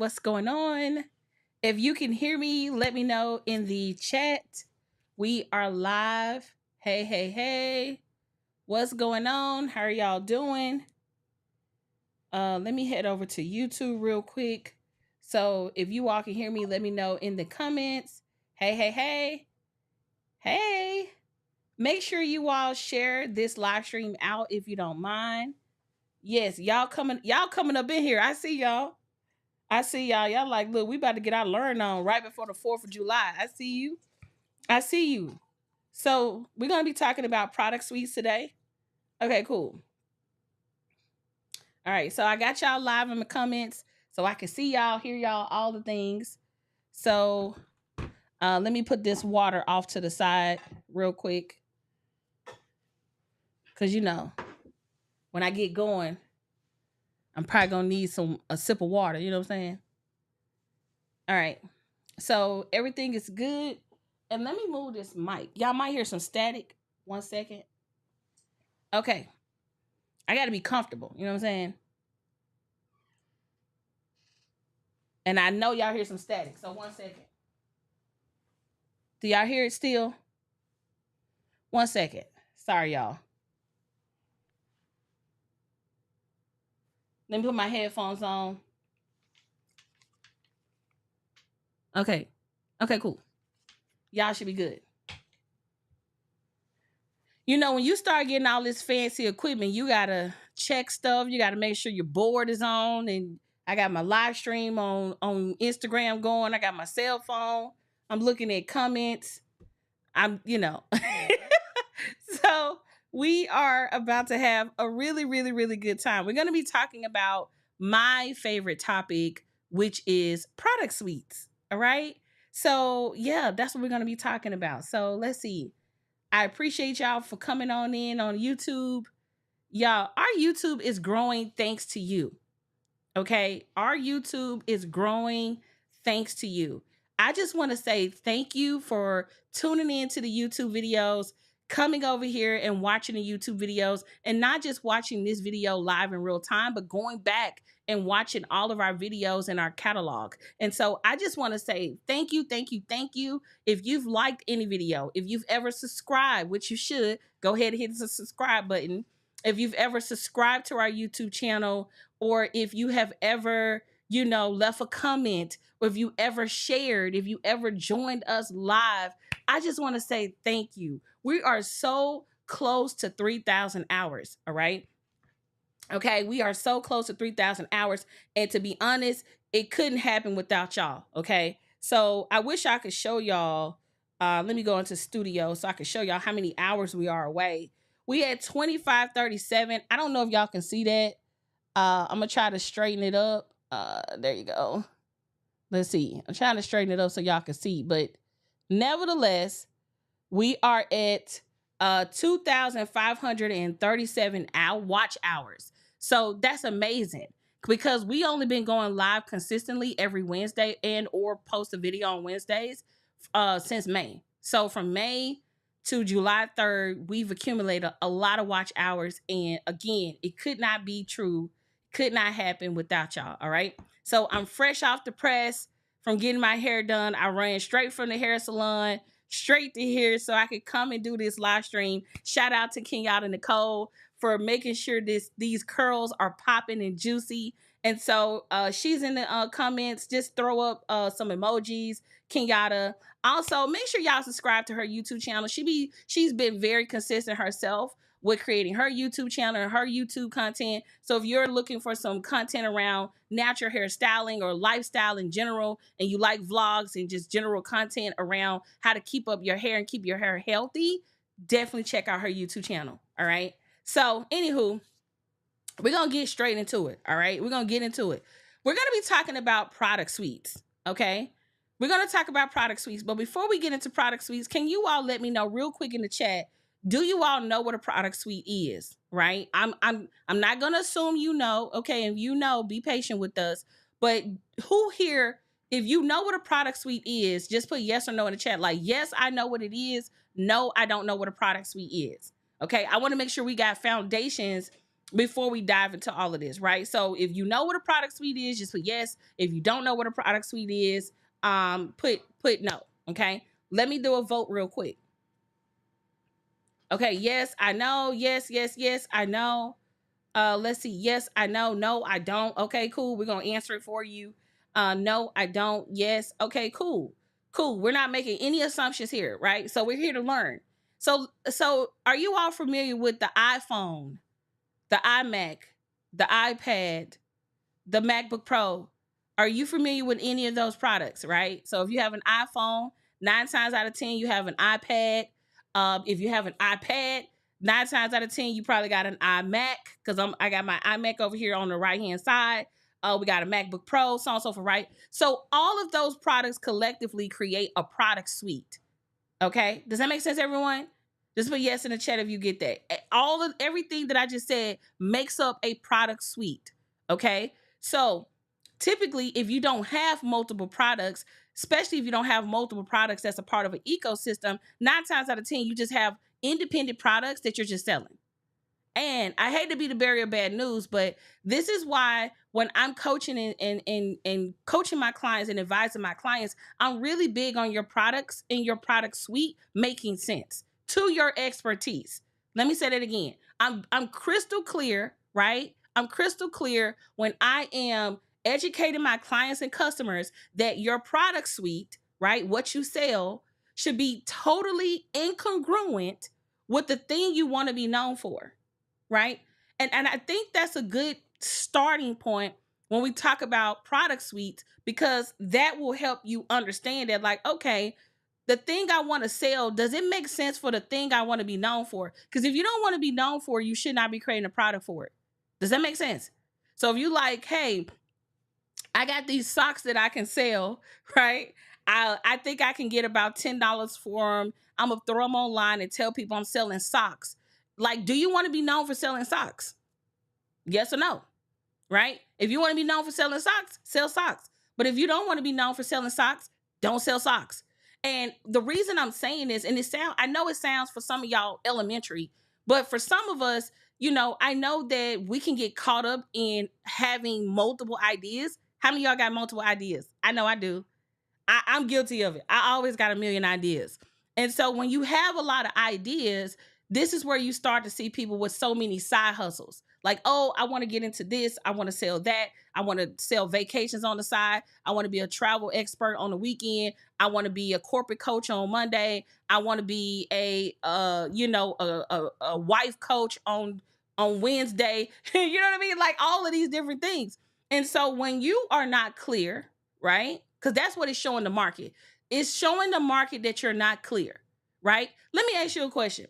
what's going on? If you can hear me, let me know in the chat. We are live. Hey, hey, hey. What's going on? How are y'all doing? Let me head over to YouTube real quick. So if you all can hear me, let me know in the comments. Hey, hey, hey. Hey. Make sure you all share this live stream out if you don't mind. Yes, y'all coming up in here. I see y'all. I see y'all. Y'all like, look, we about to get our learn on right before the 4th of July. I see you. I see you. So we're going to be talking about product suites today. Okay, cool. All right. So I got y'all live in the comments so I can see y'all, hear y'all, all the things. So let me put this water off to the side real quick. Because, when I get going, I'm probably going to need a sip of water. You know what I'm saying? All right. So everything is good. And let me move this mic. Y'all might hear some static. 1 second. Okay. I got to be comfortable. You know what I'm saying? And I know y'all hear some static. So 1 second. Do y'all hear it still? 1 second. Sorry, y'all. Let me put my headphones on. Okay. Okay, cool. Y'all should be good. When you start getting all this fancy equipment, you got to check stuff. You got to make sure your board is on. And I got my live stream on Instagram going. I got my cell phone. I'm looking at comments. So we are about to have a really, really, really good time. We're going to be talking about my favorite topic, which is product suites. All right. So yeah, that's what we're going to be talking about. So let's see. I appreciate y'all for coming on in on YouTube. Y'all, our YouTube is growing thanks to you. Okay. Our YouTube is growing thanks to you. I just want to say thank you for tuning in to the YouTube videos, coming over here and watching the YouTube videos, and not just watching this video live in real time, but going back and watching all of our videos in our catalog. And so I just want to say thank you, thank you, thank you. If you've liked any video, if you've ever subscribed, which you should, go ahead and hit the subscribe button. If you've ever subscribed to our YouTube channel, or if you have ever left a comment, or if you ever shared, if you ever joined us live, I just want to say thank you. We are so close to 3,000 hours. All right. Okay. We are so close to 3,000 hours. And to be honest, it couldn't happen without y'all. Okay. So I wish I could show y'all. Let me go into studio so I can show y'all how many hours we are away. We had 2537. I don't know if y'all can see that. I'm going to try to straighten it up. There you go. Let's see. I'm trying to straighten it up so y'all can see. But nevertheless, we are at 2,537 watch hours. So that's amazing because we only been going live consistently every Wednesday and or post a video on Wednesdays since May. So from May to July 3rd, we've accumulated a lot of watch hours. And again, it could not be true. Could not happen without y'all. All right. So I'm fresh off the press from getting my hair done. I ran straight from the hair salon straight to here so I could come and do this live stream. Shout out to Kenyatta Nicole for making sure these curls are popping and juicy. And so she's in the comments. Just throw up some emojis, Kenyatta. Also, make sure y'all subscribe to her YouTube channel. She's been very consistent herself with creating her YouTube channel and her YouTube content. So if you're looking for some content around natural hairstyling or lifestyle in general, and you like vlogs and just general content around how to keep up your hair and keep your hair healthy, definitely check out her YouTube channel. All right. So anywho, we're going to get straight into it. All right. We're going to get into it. We're going to be talking about product suites. Okay. We're going to talk about product suites. But before we get into product suites, can you all let me know real quick in the chat, do you all know what a product suite is? Right? I'm not gonna assume you know. Okay, if you know, be patient with us. But who here, if you know what a product suite is, just put yes or no in the chat. Like, yes, I know what it is. No, I don't know what a product suite is. Okay, I want to make sure we got foundations before we dive into all of this, right? So if you know what a product suite is, just put yes. If you don't know what a product suite is, put no. Okay. Let me do a vote real quick. Okay, yes, I know. Yes, yes, yes, I know. Let's see. Yes, I know. No, I don't. Okay, cool. We're gonna answer it for you. No, I don't. Yes. Okay, cool. Cool. We're not making any assumptions here, right? So we're here to learn. So are you all familiar with the iPhone, the iMac, the iPad, the MacBook Pro? Are you familiar with any of those products, right? So if you have an iPhone, 9 times out of 10, you have an iPad. If you have an iPad, 9 times out of 10, you probably got an iMac, because I got my iMac over here on the right hand side. We got a MacBook Pro, so on and so forth, right? So all of those products collectively create a product suite. Okay, does that make sense, everyone? Just put yes in the chat if you get that. All of everything that I just said makes up a product suite. Okay, so typically, if you don't have multiple products, especially if you don't have multiple products that's a part of an ecosystem, 9 times out of 10, you just have independent products that you're just selling. And I hate to be the bearer of bad news, but this is why when I'm coaching and coaching my clients and advising my clients, I'm really big on your products and your product suite making sense to your expertise. Let me say that again. I'm crystal clear, right? I'm crystal clear when I am educating my clients and customers that your product suite, right, what you sell, should be totally incongruent with the thing you want to be known for, right? And I think that's a good starting point when we talk about product suites, because that will help you understand that, like, okay, the thing I want to sell, does it make sense for the thing I want to be known for? Because if you don't want to be known for, you should not be creating a product for it. Does that make sense? So if you like, hey, I got these socks that I can sell, right? I think I can get about $10 for them. I'm gonna throw them online and tell people I'm selling socks. Like, do you want to be known for selling socks? Yes or no? Right? If you want to be known for selling socks, sell socks. But if you don't want to be known for selling socks, don't sell socks. And the reason I'm saying this, and I know it sounds for some of y'all elementary, but for some of us, I know that we can get caught up in having multiple ideas. How many of y'all got multiple ideas? I know I do. I'm guilty of it. I always got a million ideas. And so when you have a lot of ideas, this is where you start to see people with so many side hustles. Like, oh, I want to get into this. I want to sell that. I want to sell vacations on the side. I want to be a travel expert on the weekend. I want to be a corporate coach on Monday. I want to be a wife coach on Wednesday. You know what I mean? Like all of these different things. And so when you are not clear, right? Because that's what it's showing the market. It's showing the market that you're not clear, right? Let me ask you a question.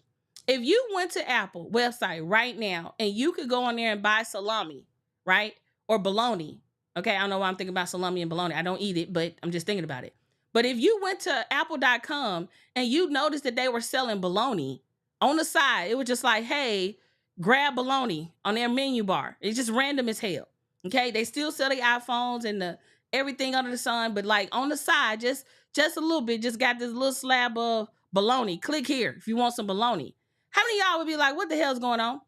If you went to Apple website right now and you could go on there and buy salami, right? Or bologna. Okay, I don't know why I'm thinking about salami and bologna. I don't eat it, but I'm just thinking about it. But if you went to apple.com and you noticed that they were selling bologna on the side, it was just like, hey, grab bologna on their menu bar. It's just random as hell. Okay, they still sell the iPhones and the everything under the sun, but like on the side, just a little bit, just got this little slab of bologna. Click here if you want some bologna. How many of y'all would be like, what the hell's going on?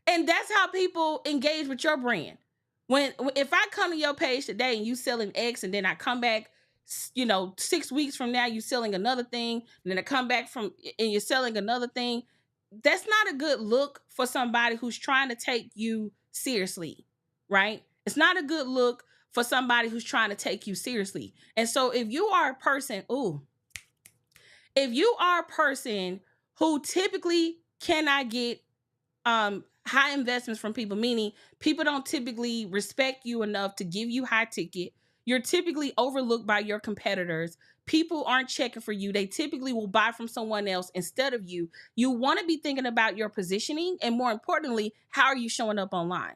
And that's how people engage with your brand. If I come to your page today and you selling X, and then I come back, 6 weeks from now, you selling another thing, and then I come back and you're selling another thing, that's not a good look for somebody who's trying to take you seriously, right? It's not a good look for somebody who's trying to take you seriously. And so if you are a person who typically cannot get high investments from people, meaning people don't typically respect you enough to give you high ticket, you're typically overlooked by your competitors, people aren't checking for you, they typically will buy from someone else instead of you. You want to be thinking about your positioning, and more importantly, how are you showing up online?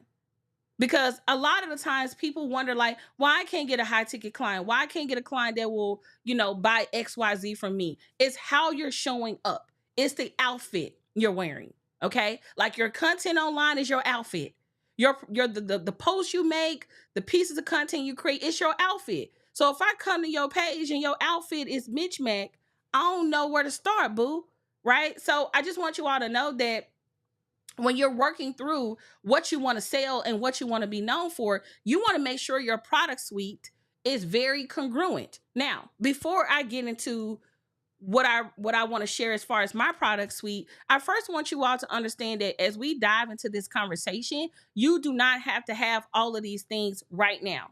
Because a lot of the times people wonder, like, why I can't get a high ticket client? Why I can't get a client that will, buy XYZ from me? It's how you're showing up. It's the outfit you're wearing. Okay. Like your content online is your outfit. The posts you make, the pieces of content you create, it's your outfit. So if I come to your page and your outfit is mismatched, I don't know where to start, boo. Right. So I just want you all to know that when you're working through what you want to sell and what you want to be known for, you want to make sure your product suite is very congruent. Now, before I get into what I want to share as far as my product suite, I first want you all to understand that as we dive into this conversation, you do not have to have all of these things right now.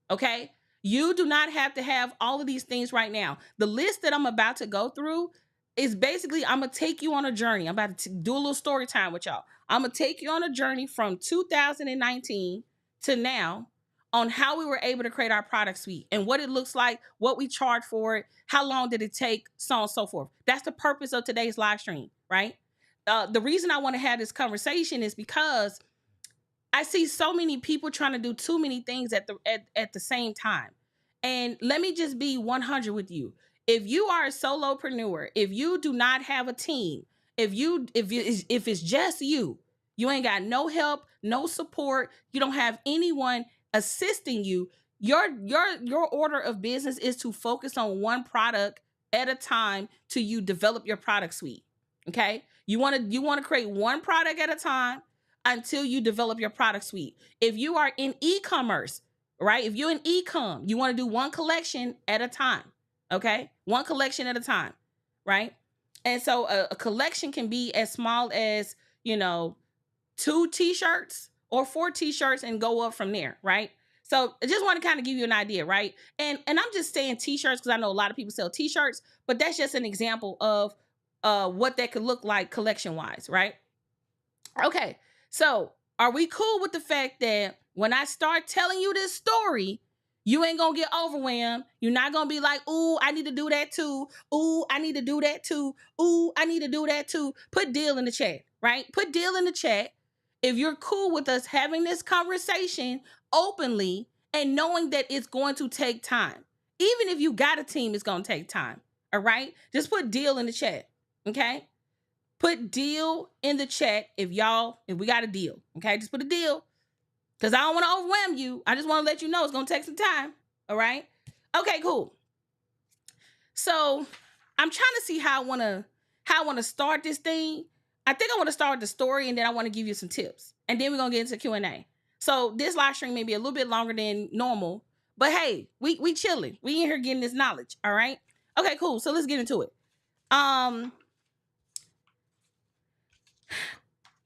Okay? You do not have to have all of these things right now. The list that I'm about to go through is basically, I'm going to take you on a journey. I'm about to do a little story time with y'all. I'm going to take you on a journey from 2019 to now on how we were able to create our product suite and what it looks like, what we charge for it, how long did it take, so on and so forth. That's the purpose of today's live stream, right? The reason I want to have this conversation is because I see so many people trying to do too many things at the same time. And let me just be 100 with you. If you are a solopreneur, if you do not have a team, if it's just you, you ain't got no help, no support, you don't have anyone assisting you, your order of business is to focus on one product at a time till you develop your product suite. Okay? You want to create one product at a time until you develop your product suite. If you are in e-commerce, right? If you're in e-com, you want to do one collection at a time. Okay? One collection at a time, right? And so a collection can be as small as, 2 t-shirts or 4 t-shirts and go up from there, right? So I just want to kind of give you an idea, right? And I'm just saying t-shirts because I know a lot of people sell t-shirts, but that's just an example of what that could look like collection wise, right? Okay, so are we cool with the fact that when I start telling you this story, you ain't gonna get overwhelmed? You're not gonna be like, ooh, I need to do that too. Ooh, I need to do that too. Ooh, I need to do that too. Put deal in the chat, right? Put deal in the chat if you're cool with us having this conversation openly and knowing that it's going to take time. Even if you got a team, it's gonna take time. All right? Just put deal in the chat. Okay? Put deal in the chat if we got a deal. Okay, just put a deal. Because I don't want to overwhelm you. I just want to let you know it's going to take some time. All right? Okay, cool. So I'm trying to see how I want to start this thing. I think I want to start with the story and then I want to give you some tips. And then we're going to get into Q&A. So this live stream may be a little bit longer than normal. But hey, we chilling. We in here getting this knowledge. All right? Okay, cool. So let's get into it.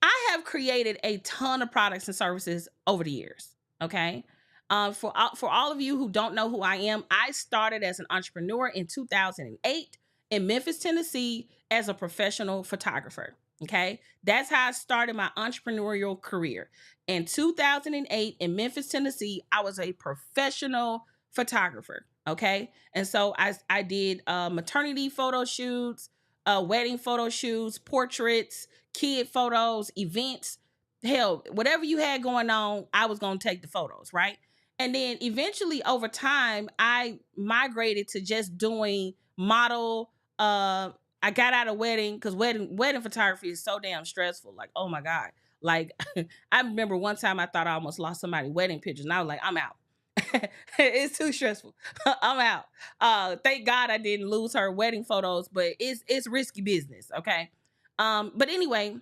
I have created a ton of products and services over the years. Okay. For all of you who don't know who I am, I started as an entrepreneur in 2008 in Memphis, Tennessee, as a professional photographer. Okay. That's how I started my entrepreneurial career. In 2008 in Memphis, Tennessee, I was a professional photographer. Okay. And so I did maternity photo shoots, wedding photo shoots, portraits, kid photos, events, hell, whatever you had going on, I was going to take the photos, right? And then eventually over time, I migrated to just doing model. I got out of wedding because wedding photography is so damn stressful. Like, oh my God. Like, I remember one time I thought I almost lost somebody's wedding pictures and I was like, I'm out. It's too stressful. I'm out. Thank God I didn't lose her wedding photos, but it's risky business. Okay. But anyway,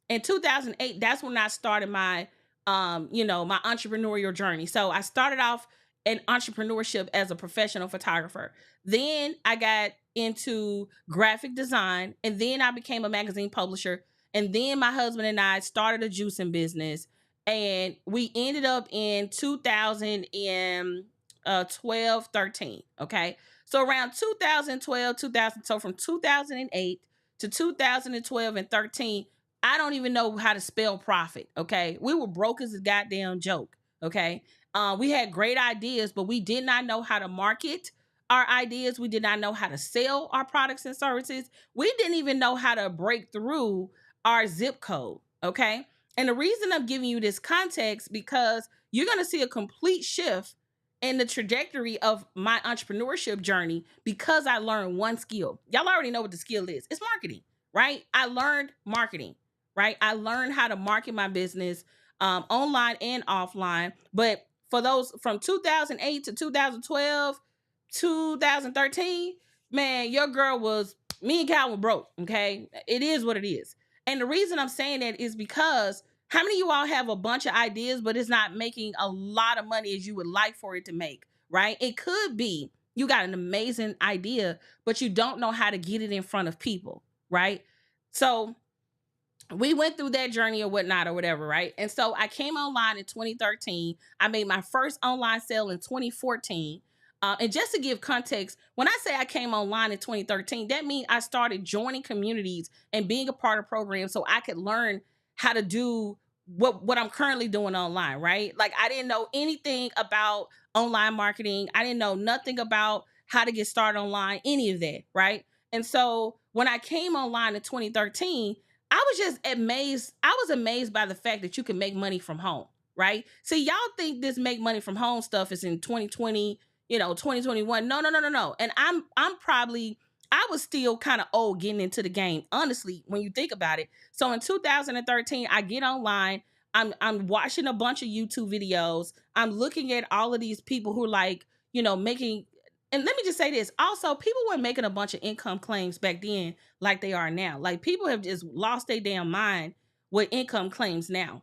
in 2008, that's when I started my my entrepreneurial journey. So I started off in entrepreneurship as a professional photographer. Then I got into graphic design, and then I became a magazine publisher. And then my husband and I started a juicing business, and we ended up in 2012, 13. Okay. So around 2012, 2000, so from 2008 to 2012 and 13, I don't even know how to spell profit. Okay. We were broke as a goddamn joke. Okay. We had great ideas, but we did not know how to market our ideas. We did not know how to sell our products and services. We didn't even know how to break through our zip code. Okay. And the reason I'm giving you this context because you're going to see a complete shift in the trajectory of my entrepreneurship journey because I learned one skill. Y'all already know what the skill is. It's marketing, right? I learned marketing, right? I learned how to market my business online and offline. But for those from 2008 to 2012, 2013, man, your girl was, me and Cal were broke, okay? It is what it is. And the reason I'm saying that is because how many of you all have a bunch of ideas, but it's not making a lot of money as you would like for it to make, right? It could be you got an amazing idea, but you don't know how to get it in front of people, right? So we went through that journey or whatnot or whatever, right? And so I came online in 2013. I made my first online sale in 2014. And just to give context, when I say I came online in 2013, that means I started joining communities and being a part of programs so I could learn how to do what I'm currently doing online, right? Like I didn't know anything about online marketing. I didn't know nothing about how to get started online, any of that, right? And so when I came online in 2013, I was just amazed. I was amazed by the fact that you can make money from home, right? See, y'all think this make money from home stuff is in 2020, 2021. No, no, no, no, no. And I'm probably I was still kind of old getting into the game, honestly, when you think about it. So in 2013, I get online. I'm watching a bunch of YouTube videos. I'm looking at all of these people who like, making, and let me just say this. Also, people weren't making a bunch of income claims back then like they are now. Like people have just lost their damn mind with income claims now.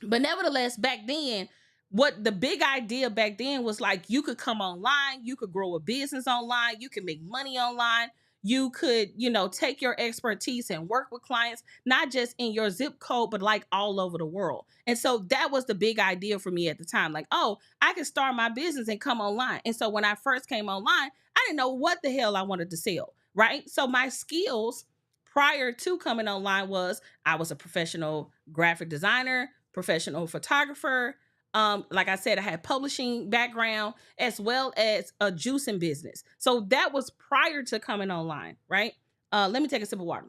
But nevertheless, back then, what the big idea back then was like you could come online, you could grow a business online, you could make money online, you could, take your expertise and work with clients, not just in your zip code, but like all over the world. And so that was the big idea for me at the time. Like, oh, I can start my business and come online. And so when I first came online, I didn't know what the hell I wanted to sell, right? So my skills prior to coming online was I was a professional graphic designer, professional photographer. Like I said, I had publishing background as well as a juicing business. So that was prior to coming online, right? Let me take a sip of water.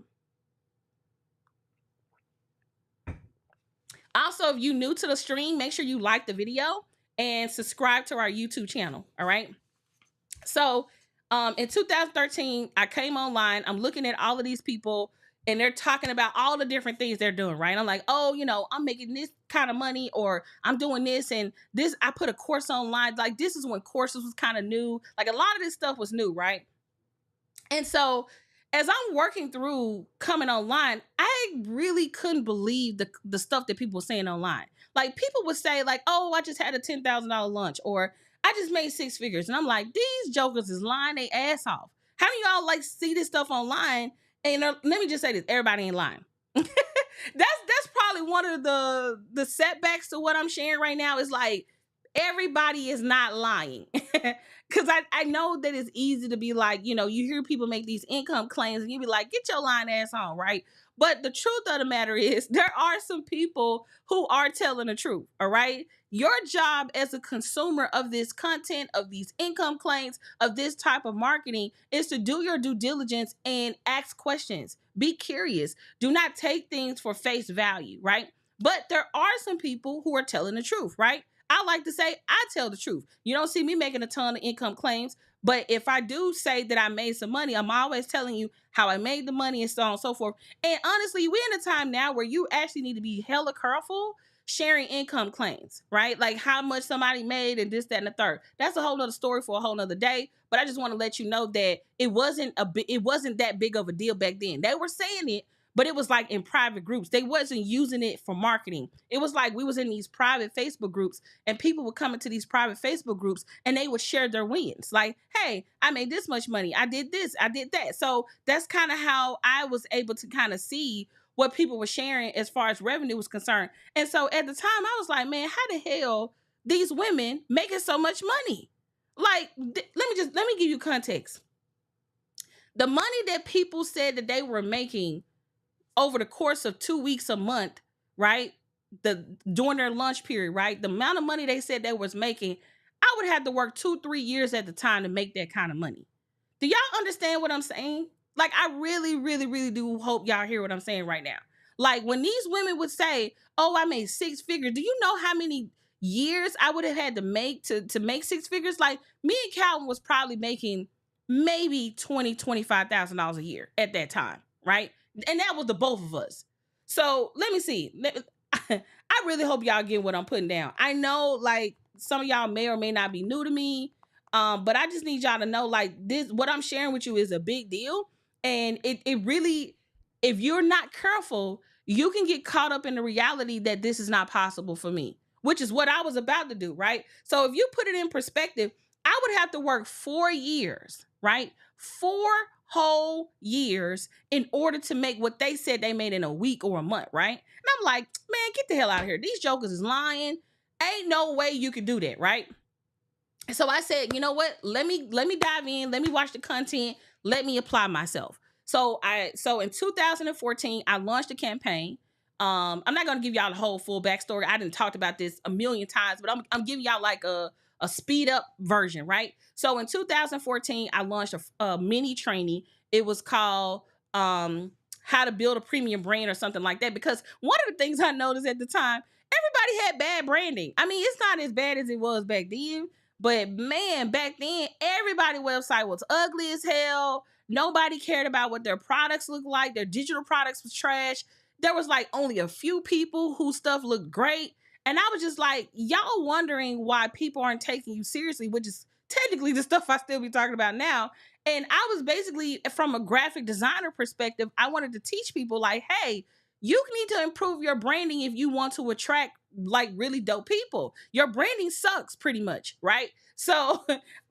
Also, if you're new to the stream, make sure you like the video and subscribe to our YouTube channel. All right. So in 2013, I came online. I'm looking at all of these people and they're talking about all the different things they're doing, right? I'm like, oh, I'm making this kind of money or I'm doing this and this. I put a course online. Like this is when courses was kind of new. Like a lot of this stuff was new, right? And so as I'm working through coming online, I really couldn't believe the stuff that people were saying online. Like people would say like, oh, I just had a $10,000 lunch or I just made six figures. And I'm like, these jokers is lying their ass off. How do y'all like see this stuff online? And let me just say this, everybody ain't lying. That's probably one of the setbacks to what I'm sharing right now is like, everybody is not lying. Because I know that it's easy to be like, you hear people make these income claims and you be like, get your lying ass on, right? But the truth of the matter is there are some people who are telling the truth, all right? Your job as a consumer of this content, of these income claims, of this type of marketing is to do your due diligence and ask questions. Be curious. Do not take things for face value, right? But there are some people who are telling the truth, right? I like to say I tell the truth. You don't see me making a ton of income claims, but if I do say that I made some money, I'm always telling you how I made the money and so on and so forth. And honestly, we're in a time now where you actually need to be hella careful sharing income claims, right? Like how much somebody made and this, that, and the third. That's a whole nother story for a whole nother day. But I just want to let you know that it wasn't that big of a deal back then. They were saying it, but it was like in private groups. They wasn't using it for marketing. It was like we was in these private Facebook groups and people would come into these private Facebook groups and they would share their wins. Like, hey, I made this much money. I did this. I did that. So that's kind of how I was able to kind of see what people were sharing as far as revenue was concerned. And so at the time I was like, man, how the hell these women making so much money? Like, let me give you context. The money that people said that they were making over the course of 2 weeks, a month, right? During their lunch period, right? The amount of money they said they was making, I would have to work 2-3 years at the time to make that kind of money. Do y'all understand what I'm saying? Like, I really, really, really do hope y'all hear what I'm saying right now. Like, when these women would say, oh, I made six figures, do you know how many years I would have had to make to make six figures? Like, me and Calvin was probably making maybe $20,000-$25,000 a year at that time, right? And that was the both of us. So let me see. I really hope y'all get what I'm putting down. I know like some of y'all may or may not be new to me. But I just need y'all to know like this, what I'm sharing with you is a big deal. And it really, if you're not careful, you can get caught up in the reality that this is not possible for me, which is what I was about to do, right? So if you put it in perspective, I would have to work 4 years, right? 4 whole years in order to make what they said they made in a week or a month, right? And I'm like, man, get the hell out of here. These jokers is lying. Ain't no way you could do that, right? So I said, you know what? Let me dive in. Let me watch the content. Let me apply myself. So in 2014, I launched a campaign. I'm not gonna give y'all the whole full backstory. I didn't talked about this a million times, but I'm giving y'all like a speed up version, right? So in 2014, I launched a mini training. It was called How to Build a Premium Brand or something like that. Because one of the things I noticed at the time, everybody had bad branding. I mean, it's not as bad as it was back then, but man, back then, everybody's website was ugly as hell. Nobody cared about what their products looked like. Their digital products was trash. There was like only a few people whose stuff looked great. And I was just like, y'all wondering why people aren't taking you seriously, which is technically the stuff I still be talking about now. And I was basically, from a graphic designer perspective, I wanted to teach people like, hey, you need to improve your branding if you want to attract like really dope people. Your branding sucks pretty much, right? So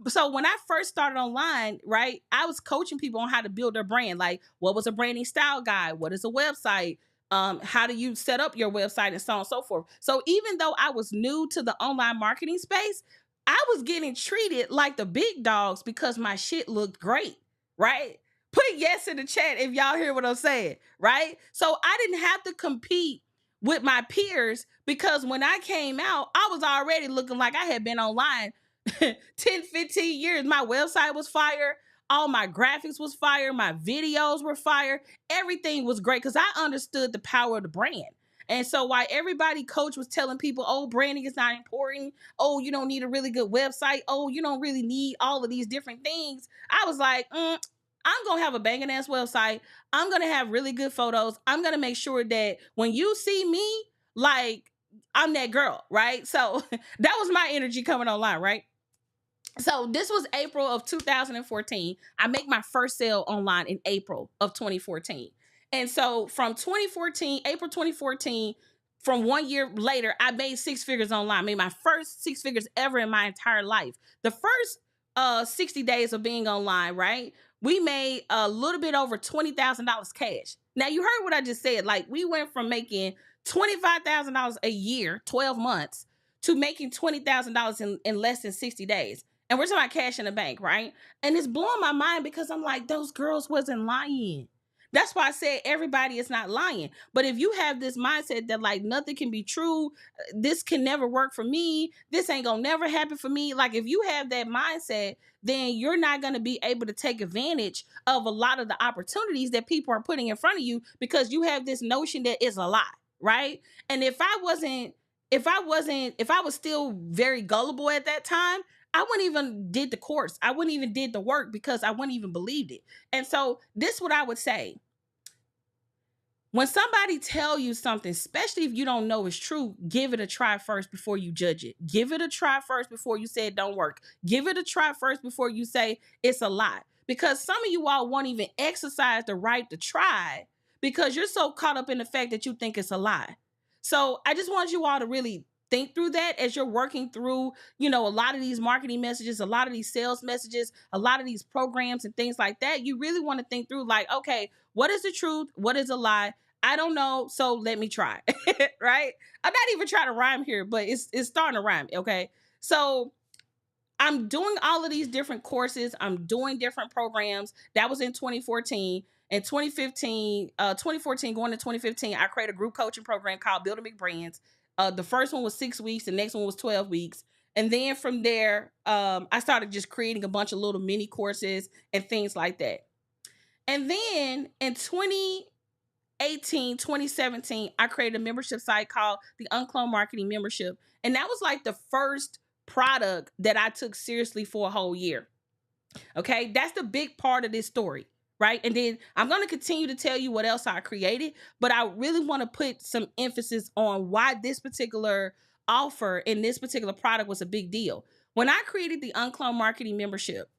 so when I first started online, right, I was coaching people on how to build their brand. Like, what was a branding style guide? What is a website? How do you set up your website and so on and so forth. So even though I was new to the online marketing space, I was getting treated like the big dogs because my shit looked great, right? Put yes in the chat if y'all hear what I'm saying, right? So I didn't have to compete with my peers because when I came out, I was already looking like I had been online 10, 15 years. My website was fire. All my graphics was fire. My videos were fire. Everything was great because I understood the power of the brand. And so while everybody coach was telling people, oh, branding is not important. Oh, you don't need a really good website. Oh, you don't really need all of these different things. I was like, I'm going to have a banging ass website. I'm going to have really good photos. I'm going to make sure that when you see me, like, I'm that girl, right? So that was my energy coming online, right? So this was April of 2014. I make my first sale online in April of 2014. And so from 2014, April 2014, from 1 year later, I made six figures online. I made my first six figures ever in my entire life. The first 60 days of being online, right? We made a little bit over $20,000 cash. Now you heard what I just said. Like, we went from making $25,000 a year, 12 months, to making $20,000 in less than 60 days. And we're talking about cash in the bank, right? And it's blowing my mind because I'm like, those girls wasn't lying. That's why I said everybody is not lying. But if you have this mindset that like nothing can be true, this can never work for me, this ain't gonna never happen for me. Like, if you have that mindset, then you're not gonna be able to take advantage of a lot of the opportunities that people are putting in front of you because you have this notion that it's a lie, right? And if I was still very gullible at that time, I wouldn't even did the course. I wouldn't even did the work because I wouldn't even believed it. And so this is what I would say. When somebody tell you something, especially if you don't know it's true, give it a try first before you judge it. Give it a try first before you say it don't work. Give it a try first before you say it's a lie. Because some of you all won't even exercise the right to try because you're so caught up in the fact that you think it's a lie. So I just want you all to really think through that as you're working through, a lot of these marketing messages, a lot of these sales messages, a lot of these programs and things like that. You really want to think through like, okay, what is the truth? What is a lie? I don't know, so let me try, right? I'm not even trying to rhyme here, but it's starting to rhyme, okay? So I'm doing all of these different courses. I'm doing different programs. That was in 2014. In 2014, going to 2015, I created a group coaching program called Building Big Brands. The first one was 6 weeks. The next one was 12 weeks. And then from there, I started just creating a bunch of little mini courses and things like that. And then in 2017, I created a membership site called the UnCloned Marketing Membership. And that was like the first product that I took seriously for a whole year. Okay, that's the big part of this story, right? And then I'm going to continue to tell you what else I created, but I really want to put some emphasis on why this particular offer and this particular product was a big deal. When I created the UnCloned Marketing Membership,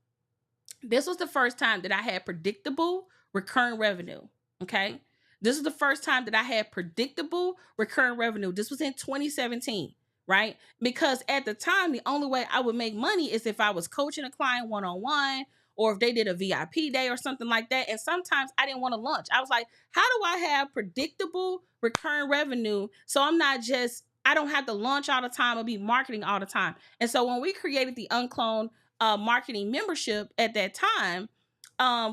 this was the first time that I had predictable recurring revenue. Okay. This is the first time that I had predictable recurring revenue. This was in 2017, right? Because at the time, the only way I would make money is if I was coaching a client one-on-one, or if they did a VIP day or something like that. And sometimes I didn't want to launch. I was like, how do I have predictable recurring revenue so I don't have to launch all the time or be marketing all the time? And so when we created the UnCloned marketing membership at that time,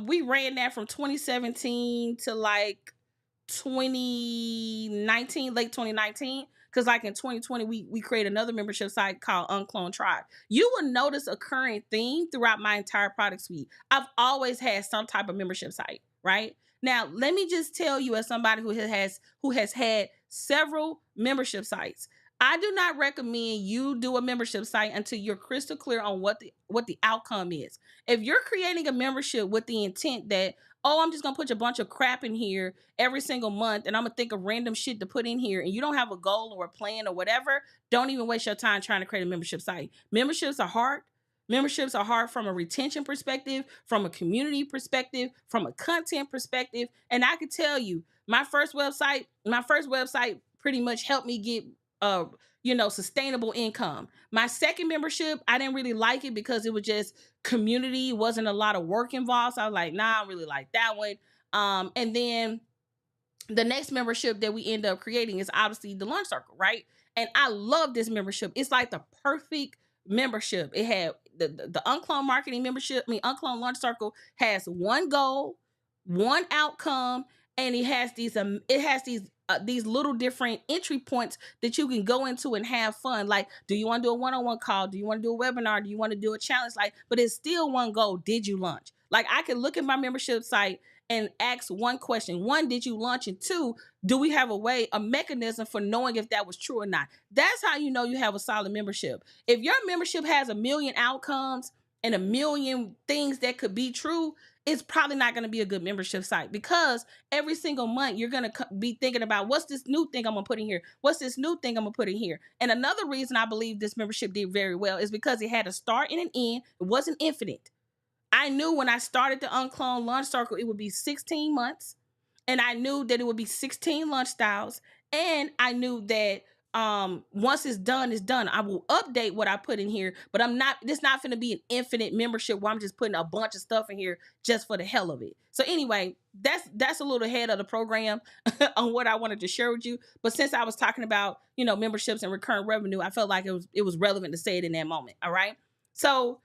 we ran that from 2017 to like 2019, late 2019. Because like in 2020, we created another membership site called UnCloned Tribe. You will notice a current theme throughout my entire product suite. I've always had some type of membership site, right? Now, let me just tell you, as somebody who has had several membership sites, I do not recommend you do a membership site until you're crystal clear on what the outcome is. If you're creating a membership with the intent that, oh, I'm just gonna put a bunch of crap in here every single month and I'm gonna think of random shit to put in here, and you don't have a goal or a plan or whatever, don't even waste your time trying to create a membership site. Memberships are hard. Memberships are hard from a retention perspective, from a community perspective, from a content perspective. And I can tell you, my first website pretty much helped me get sustainable income. My second membership, I didn't really like it because it was just community, wasn't a lot of work involved. So I was like, nah, I don't really like that one. And then the next membership that we end up creating is obviously the Launch Circle, right? And I love this membership. It's like the perfect membership. It had the UnCloned marketing membership. UnCloned Launch Circle has one goal, one outcome, and it has these little different entry points that you can go into and have fun. Like, do you want to do a one-on-one call? Do you want to do a webinar? Do you want to do a challenge? Like, but it's still one goal. Did you launch? Like, I can look at my membership site and ask one question. One, did you launch? And two, do we have a mechanism for knowing if that was true or not? That's how you know you have a solid membership. If your membership has a million outcomes and a million things that could be true, it's probably not going to be a good membership site, because every single month you're going to be thinking about, what's this new thing I'm going to put in here? What's this new thing I'm going to put in here? And another reason I believe this membership did very well is because it had a start and an end. It wasn't infinite. I knew when I started the UnCloned Launch Circle, it would be 16 months. And I knew that it would be 16 lunch styles. And I knew that once it's done, it's done. I will update what I put in here, but it's not going to be an infinite membership where I'm just putting a bunch of stuff in here just for the hell of it. So anyway, that's a little ahead of the program on what I wanted to share with you. But since I was talking about, memberships and recurring revenue, I felt like it was relevant to say it in that moment. All right. So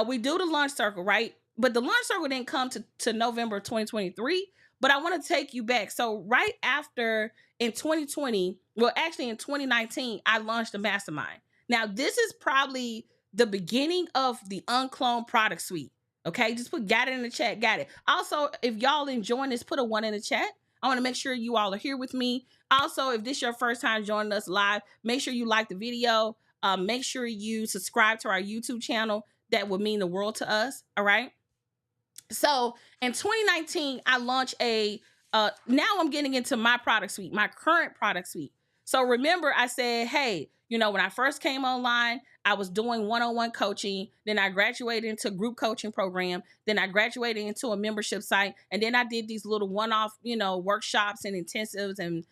we do the Launch Circle, right? But the Launch Circle didn't come to November 2023. But I want to take you back. So right after, in 2020, well, actually in 2019, I launched a mastermind. Now, this is probably the beginning of the UnCloned product suite. Okay, just got it in the chat. Got it. Also, if y'all enjoying this, put a 1 in the chat. I want to make sure you all are here with me. Also, if this is your first time joining us live, make sure you like the video. Make sure you subscribe to our YouTube channel. That would mean the world to us. All right. So in 2019, I launched now I'm getting into my product suite, my current product suite. So remember, I said, hey, when I first came online, I was doing one-on-one coaching. Then I graduated into a group coaching program. Then I graduated into a membership site. And then I did these little one-off, workshops and intensives and,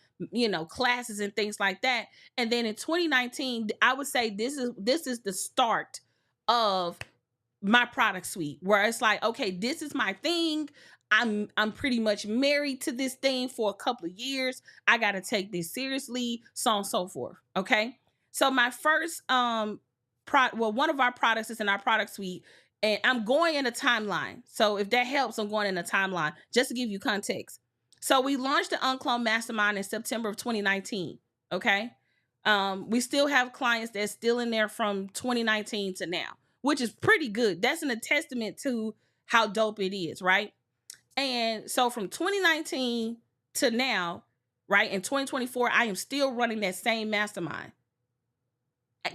classes and things like that. And then in 2019, I would say this is the start of my product suite, where it's like, okay, this is my thing. I'm pretty much married to this thing for a couple of years. I got to take this seriously, so on and so forth. Okay. So my first one of our products is in our product suite, and I'm going in a timeline. So if that helps, I'm going in a timeline just to give you context. So we launched the UnCloned Mastermind in September of 2019. Okay. We still have clients that's still in there from 2019 to now, which is pretty good. That's a testament to how dope it is, right? And so from 2019 to now, right, in 2024, I am still running that same mastermind.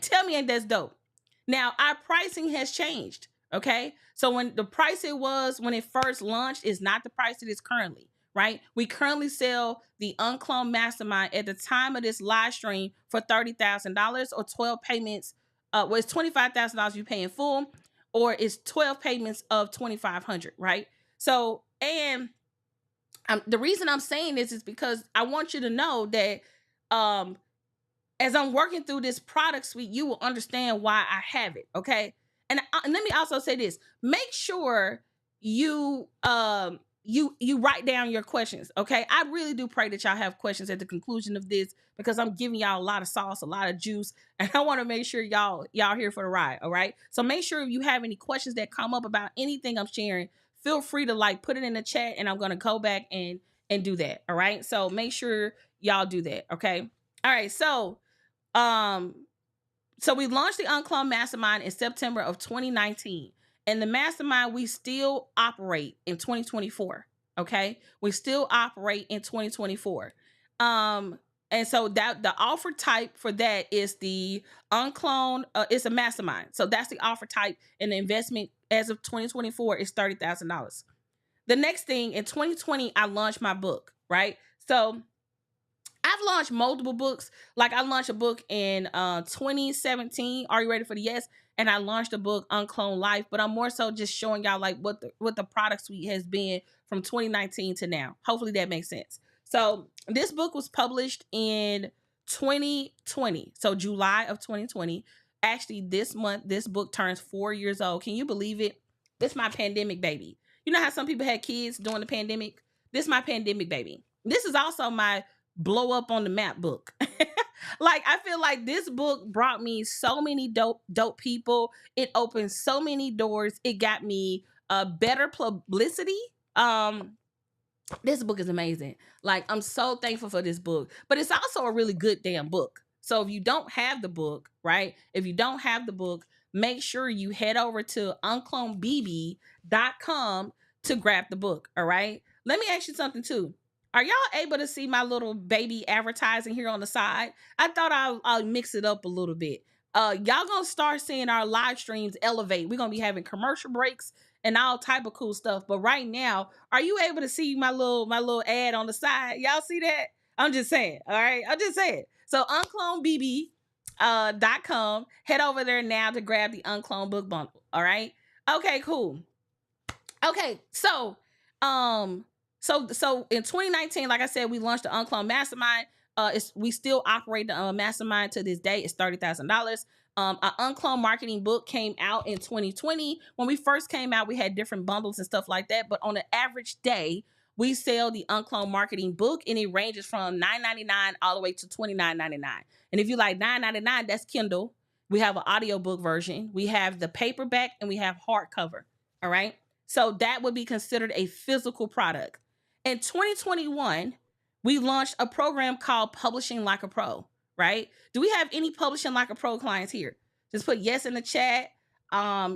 Tell me, ain't that dope? Now, our pricing has changed, okay? So when the price it was when it first launched is not the price it is currently, right? We currently sell the UnCloned Mastermind at the time of this live stream for $30,000 or 12 payments. It's $25,000 you pay in full, or it's 12 payments of $2,500, right? So, and The reason I'm saying this is because I want you to know that um, as I'm working through this product suite, you will understand why I have it. Okay. And let me also say this: make sure you write down your questions. Okay. I really do pray that y'all have questions at the conclusion of this, because I'm giving y'all a lot of sauce, a lot of juice, and I want to make sure y'all here for the ride. All right. So make sure if you have any questions that come up about anything I'm sharing, feel free to like put it in the chat, and I'm gonna go back and do that. All right. So make sure y'all do that. Okay. All right. Um, so we launched the UnCloned Mastermind in September of 2019. And the mastermind, we still operate in 2024. Okay. We still operate in 2024. And so that the offer type for that is the uncloned, it's a mastermind. So that's the offer type, and the investment as of 2024 is $30,000. The next thing, in 2020, I launched my book, right? So I've launched multiple books. Like, I launched a book in 2017. Are you ready for the yes? And I launched a book, Uncloned Life. But I'm more so just showing y'all like what the product suite has been from 2019 to now. Hopefully that makes sense. So this book was published in 2020. So July of 2020. Actually, this month, this book turns 4 years old. Can you believe it? This is my pandemic baby. You know how some people had kids during the pandemic? This is my pandemic baby. This is also my blow up on the map book. Like, I feel like this book brought me so many dope people. It opened so many doors. It got me better publicity. This book is amazing. Like, I'm so thankful for this book. But it's also a really good damn book. So if you don't have the book, right? If you don't have the book, make sure you head over to unclonedbb.com to grab the book. All right. Let me ask you something too. Are y'all able to see my little baby advertising here on the side? I thought I'll mix it up a little bit. Y'all gonna start seeing our live streams elevate. We're gonna be having commercial breaks and all type of cool stuff. But right now, are you able to see my little ad on the side? Y'all see that? I'm just saying. All right. I'm just saying. So unclonedbb.com. Head over there now to grab the Uncloned book bundle. All right. Okay, cool. Okay, so in 2019, like I said, we launched the UnCloned Mastermind. We still operate the mastermind to this day. It's $30,000. Our UnCloned marketing book came out in 2020. When we first came out, we had different bundles and stuff like that. But on an average day, we sell the UnCloned marketing book, and it ranges from $9.99 all the way to $29.99. And if you like $9.99, that's Kindle. We have an audiobook version. We have the paperback, and we have hardcover. All right. So that would be considered a physical product. In 2021, we launched a program called Publishing Like a Pro, right? Do we have any Publishing Like a Pro clients here? Just put yes in the chat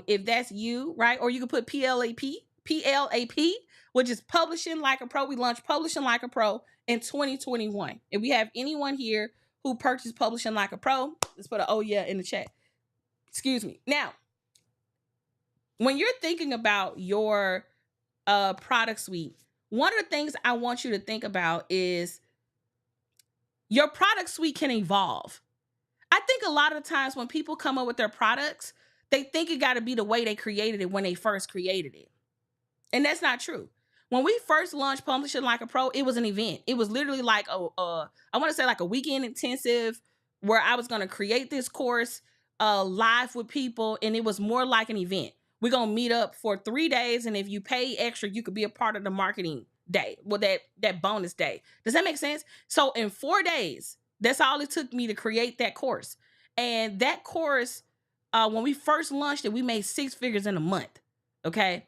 if that's you, right? Or you can put PLAP, which is Publishing Like a Pro. We launched Publishing Like a Pro in 2021. If we have anyone here who purchased Publishing Like a Pro, let's put an oh yeah in the chat. Excuse me. Now, when you're thinking about your product suite, one of the things I want you to think about is your product suite can evolve. I think a lot of the times when people come up with their products, they think it got to be the way they created it when they first created it. And that's not true. When we first launched Publishing Like a Pro, it was an event. It was literally like I want to say like a weekend intensive where I was going to create this course live with people, and it was more like an event. We're going to meet up for 3 days, and if you pay extra, you could be a part of the marketing day. Well, that bonus day. Does that make sense? So in 4 days, that's all it took me to create that course. And that course, when we first launched it, we made 6 figures in a month. Okay.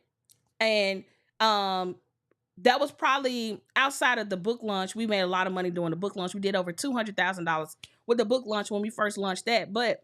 And that was probably outside of the book launch. We made a lot of money doing the book launch. We did over $200,000 with the book launch when we first launched that. But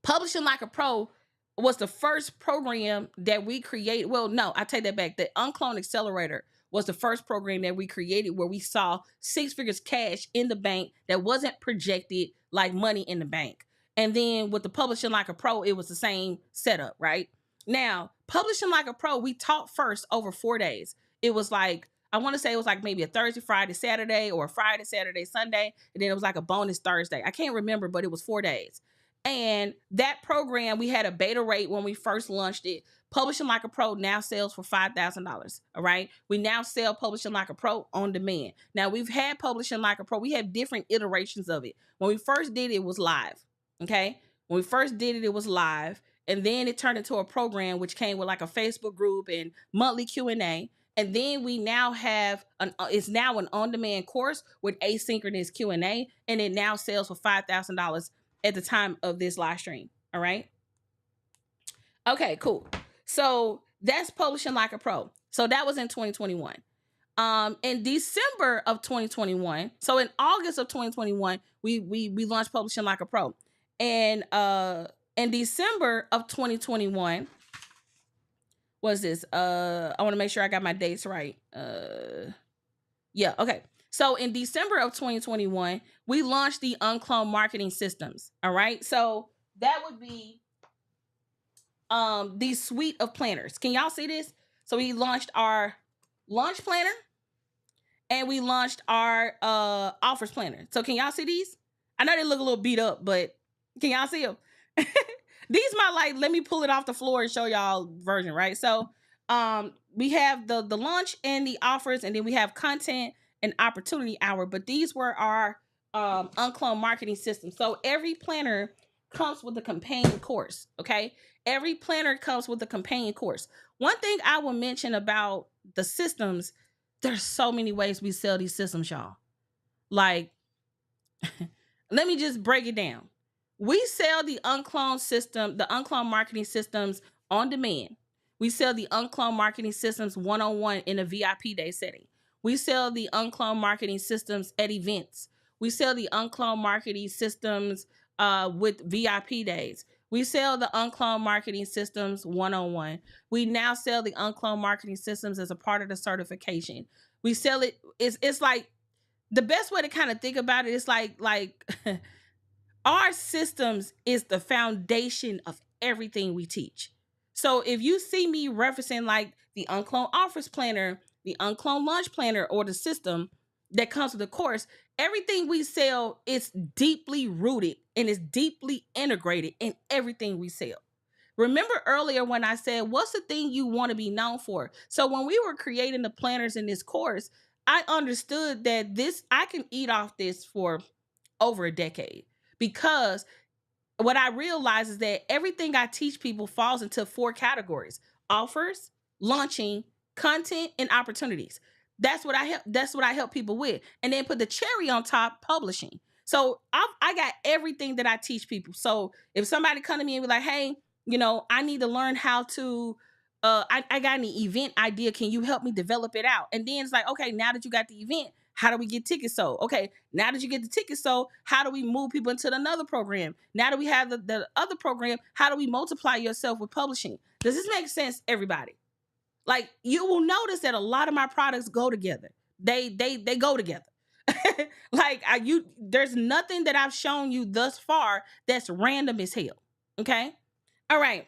Publishing Like a Pro was the first program that we created. Well, no, I take that back. The UnCloned Accelerator was the first program that we created where we saw 6 figures cash in the bank that wasn't projected like money in the bank. And then with the Publishing Like a Pro, it was the same setup, right? Now, Publishing Like a Pro, we taught first over 4 days. It was like, I want to say it was like maybe a Thursday, Friday, Saturday, or Friday, Saturday, Sunday. And then it was like a bonus Thursday. I can't remember, but it was 4 days. And that program, we had a beta rate when we first launched it. Publishing Like a Pro now sells for $5,000. All right. We now sell Publishing Like a Pro on demand. Now, we've had Publishing Like a Pro. We have different iterations of it. When we first did it, it was live. Okay. When we first did it, it was live. And then it turned into a program which came with like a Facebook group and monthly Q&A. And then we now have it's now an on-demand course with asynchronous Q&A, and it now sells for $5,000 at the time of this live stream. All right. Okay, cool. So that's Publishing Like a Pro. So that was in 2021. In December of 2021, so in August of 2021, we launched Publishing Like a Pro. And in December of 2021, was this? I want to make sure I got my dates right. Yeah, okay. So in December of 2021, we launched the UnCloned marketing systems. All right. So that would be the suite of planners. Can y'all see this? So we launched our launch planner and we launched our offers planner. So can y'all see these? I know they look a little beat up, but can y'all see them? These my like, let me pull it off the floor and show y'all version, right? So we have the launch and the offers, and then we have content and opportunity hour, but these were our UnCloned marketing system. So every planner comes with a companion course. Okay. Every planner comes with a companion course. One thing I will mention about the systems, there's so many ways we sell these systems, y'all. Like, let me just break it down. We sell the UnCloned system, the UnCloned marketing systems on demand. We sell the UnCloned marketing systems one-on-one in a VIP day setting. We sell the UnCloned marketing systems at events. We sell the UnCloned marketing systems with VIP days. We sell the UnCloned marketing systems one-on-one. We now sell the UnCloned marketing systems as a part of the certification. We sell it. It's like, the best way to kind of think about it is like our systems is the foundation of everything we teach. So if you see me referencing like the UnCloned offers planner, the UnCloned launch planner, or the system that comes with the course, everything we sell is deeply rooted and is deeply integrated in everything we sell. Remember earlier when I said, what's the thing you want to be known for? So when we were creating the planners in this course, I understood that I can eat off this for over a decade, because what I realized is that everything I teach people falls into 4 categories: offers, launching, content, and opportunities. That's what I help people with. And then put the cherry on top, publishing. So I got everything that I teach people. So if somebody come to me and be like, hey, I need to learn how to, I got an event idea. Can you help me develop it out? And then it's like, okay, now that you got the event, how do we get tickets sold? Okay, now that you get the tickets sold, how do we move people into another program? Now that we have the other program, how do we multiply yourself with publishing? Does this make sense, everybody? Like, you will notice that a lot of my products go together. They go together. Like, there's nothing that I've shown you thus far that's random as hell. Okay? All right.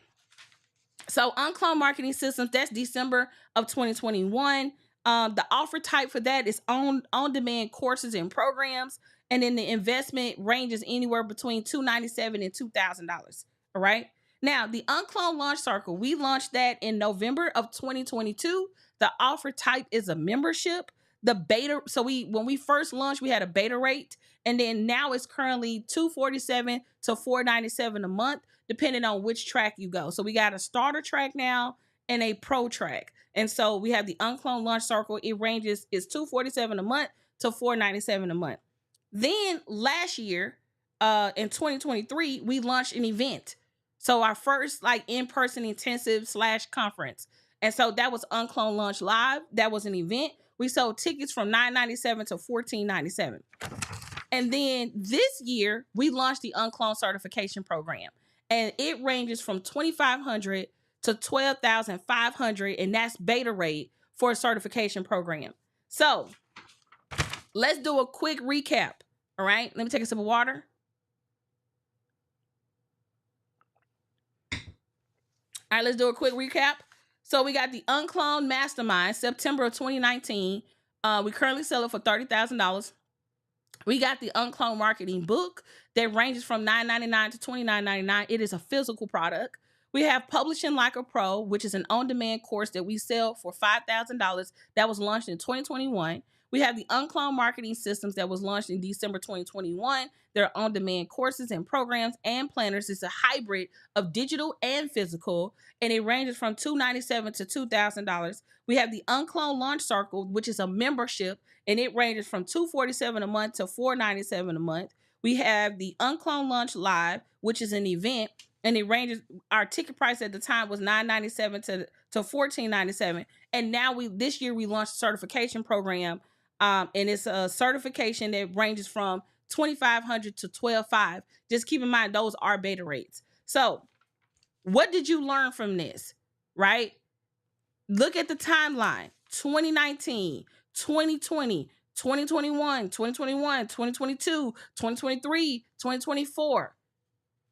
So UnCloned marketing systems, that's December of 2021. The offer type for that is on-demand courses and programs. And then the investment ranges anywhere between $297 and $2,000. All right. Now, the UnCloned Launch Circle, we launched that in November of 2022. The offer type is a membership. The beta, so when we first launched, we had a beta rate, and then now it's currently $247 to $497 a month, depending on which track you go. So we got a starter track now and a pro track. And so we have the UnCloned Launch Circle. It ranges, it's $247 a month to $497 a month. Then last year, in 2023, we launched an event. So our first like in-person intensive / conference. And so that was UnCloned Launch Live. That was an event. We sold tickets from $997 to $1497. And then this year, we launched the UnCloned certification program. And it ranges from $2,500 to $12,500. And that's beta rate for a certification program. So let's do a quick recap. All right. Let me take a sip of water. All right, let's do a quick recap. So we got the UnCloned Mastermind, September of 2019. We currently sell it for $30,000. We got the UnCloned Marketing book that ranges from $9.99 to $29.99. It is a physical product. We have Publishing Like a Pro, which is an on-demand course that we sell for $5,000 that was launched in 2021. We have the UnCloned Marketing Systems that was launched in December 2021. They're on-demand courses and programs and planners. It's a hybrid of digital and physical, and it ranges from $297 to $2,000. We have the UnCloned Launch Circle, which is a membership, and it ranges from $247 a month to $497 a month. We have the UnCloned Launch Live, which is an event, and it ranges. Our ticket price at the time was $997 to $1497, and now this year we launched a certification program, and it's a certification that ranges from 2,500 to 12,500. Just keep in mind those are beta rates. So, what did you learn from this? Right? Look at the timeline: 2019, 2020, 2021, 2021, 2022, 2023, 2024.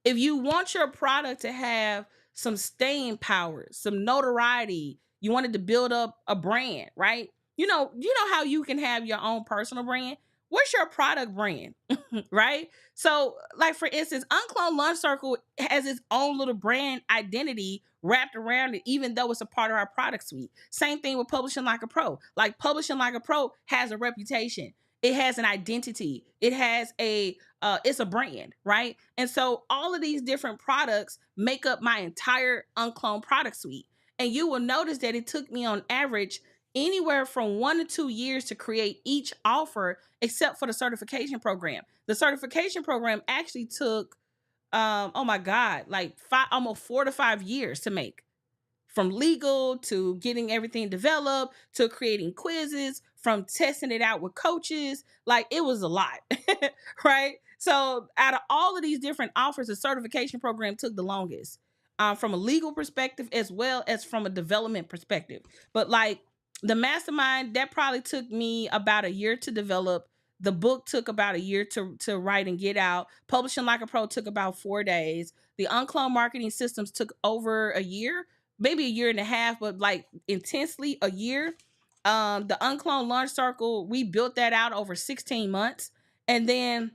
If you want your product to have some staying power, some notoriety, you wanted to build up a brand, right? You know how you can have your own personal brand. What's your product brand? Right? So, like for instance, UnCloned Launch Circle has its own little brand identity wrapped around it, even though it's a part of our product suite. Same thing with Publishing Like a Pro. Like Publishing Like a Pro has a reputation. It has an identity. It has it's a brand, right? And so all of these different products make up my entire UnCloned product suite. And you will notice that it took me on average anywhere from 1 to 2 years to create each offer, except for the certification program. The certification program actually took, oh my God, like almost 4 to 5 years to make, from legal to getting everything developed to creating quizzes, from testing it out with coaches. Like it was a lot, right? So out of all of these different offers, the certification program took the longest, from a legal perspective as well as from a development perspective. But like the mastermind, that probably took me about a year to develop. The book took about a year to write and get out. Publishing Like a Pro took about 4 days. The UnCloned Marketing Systems took over a year, maybe a year and a half, but like intensely a year. The UnCloned Launch Circle, we built that out over 16 months. And then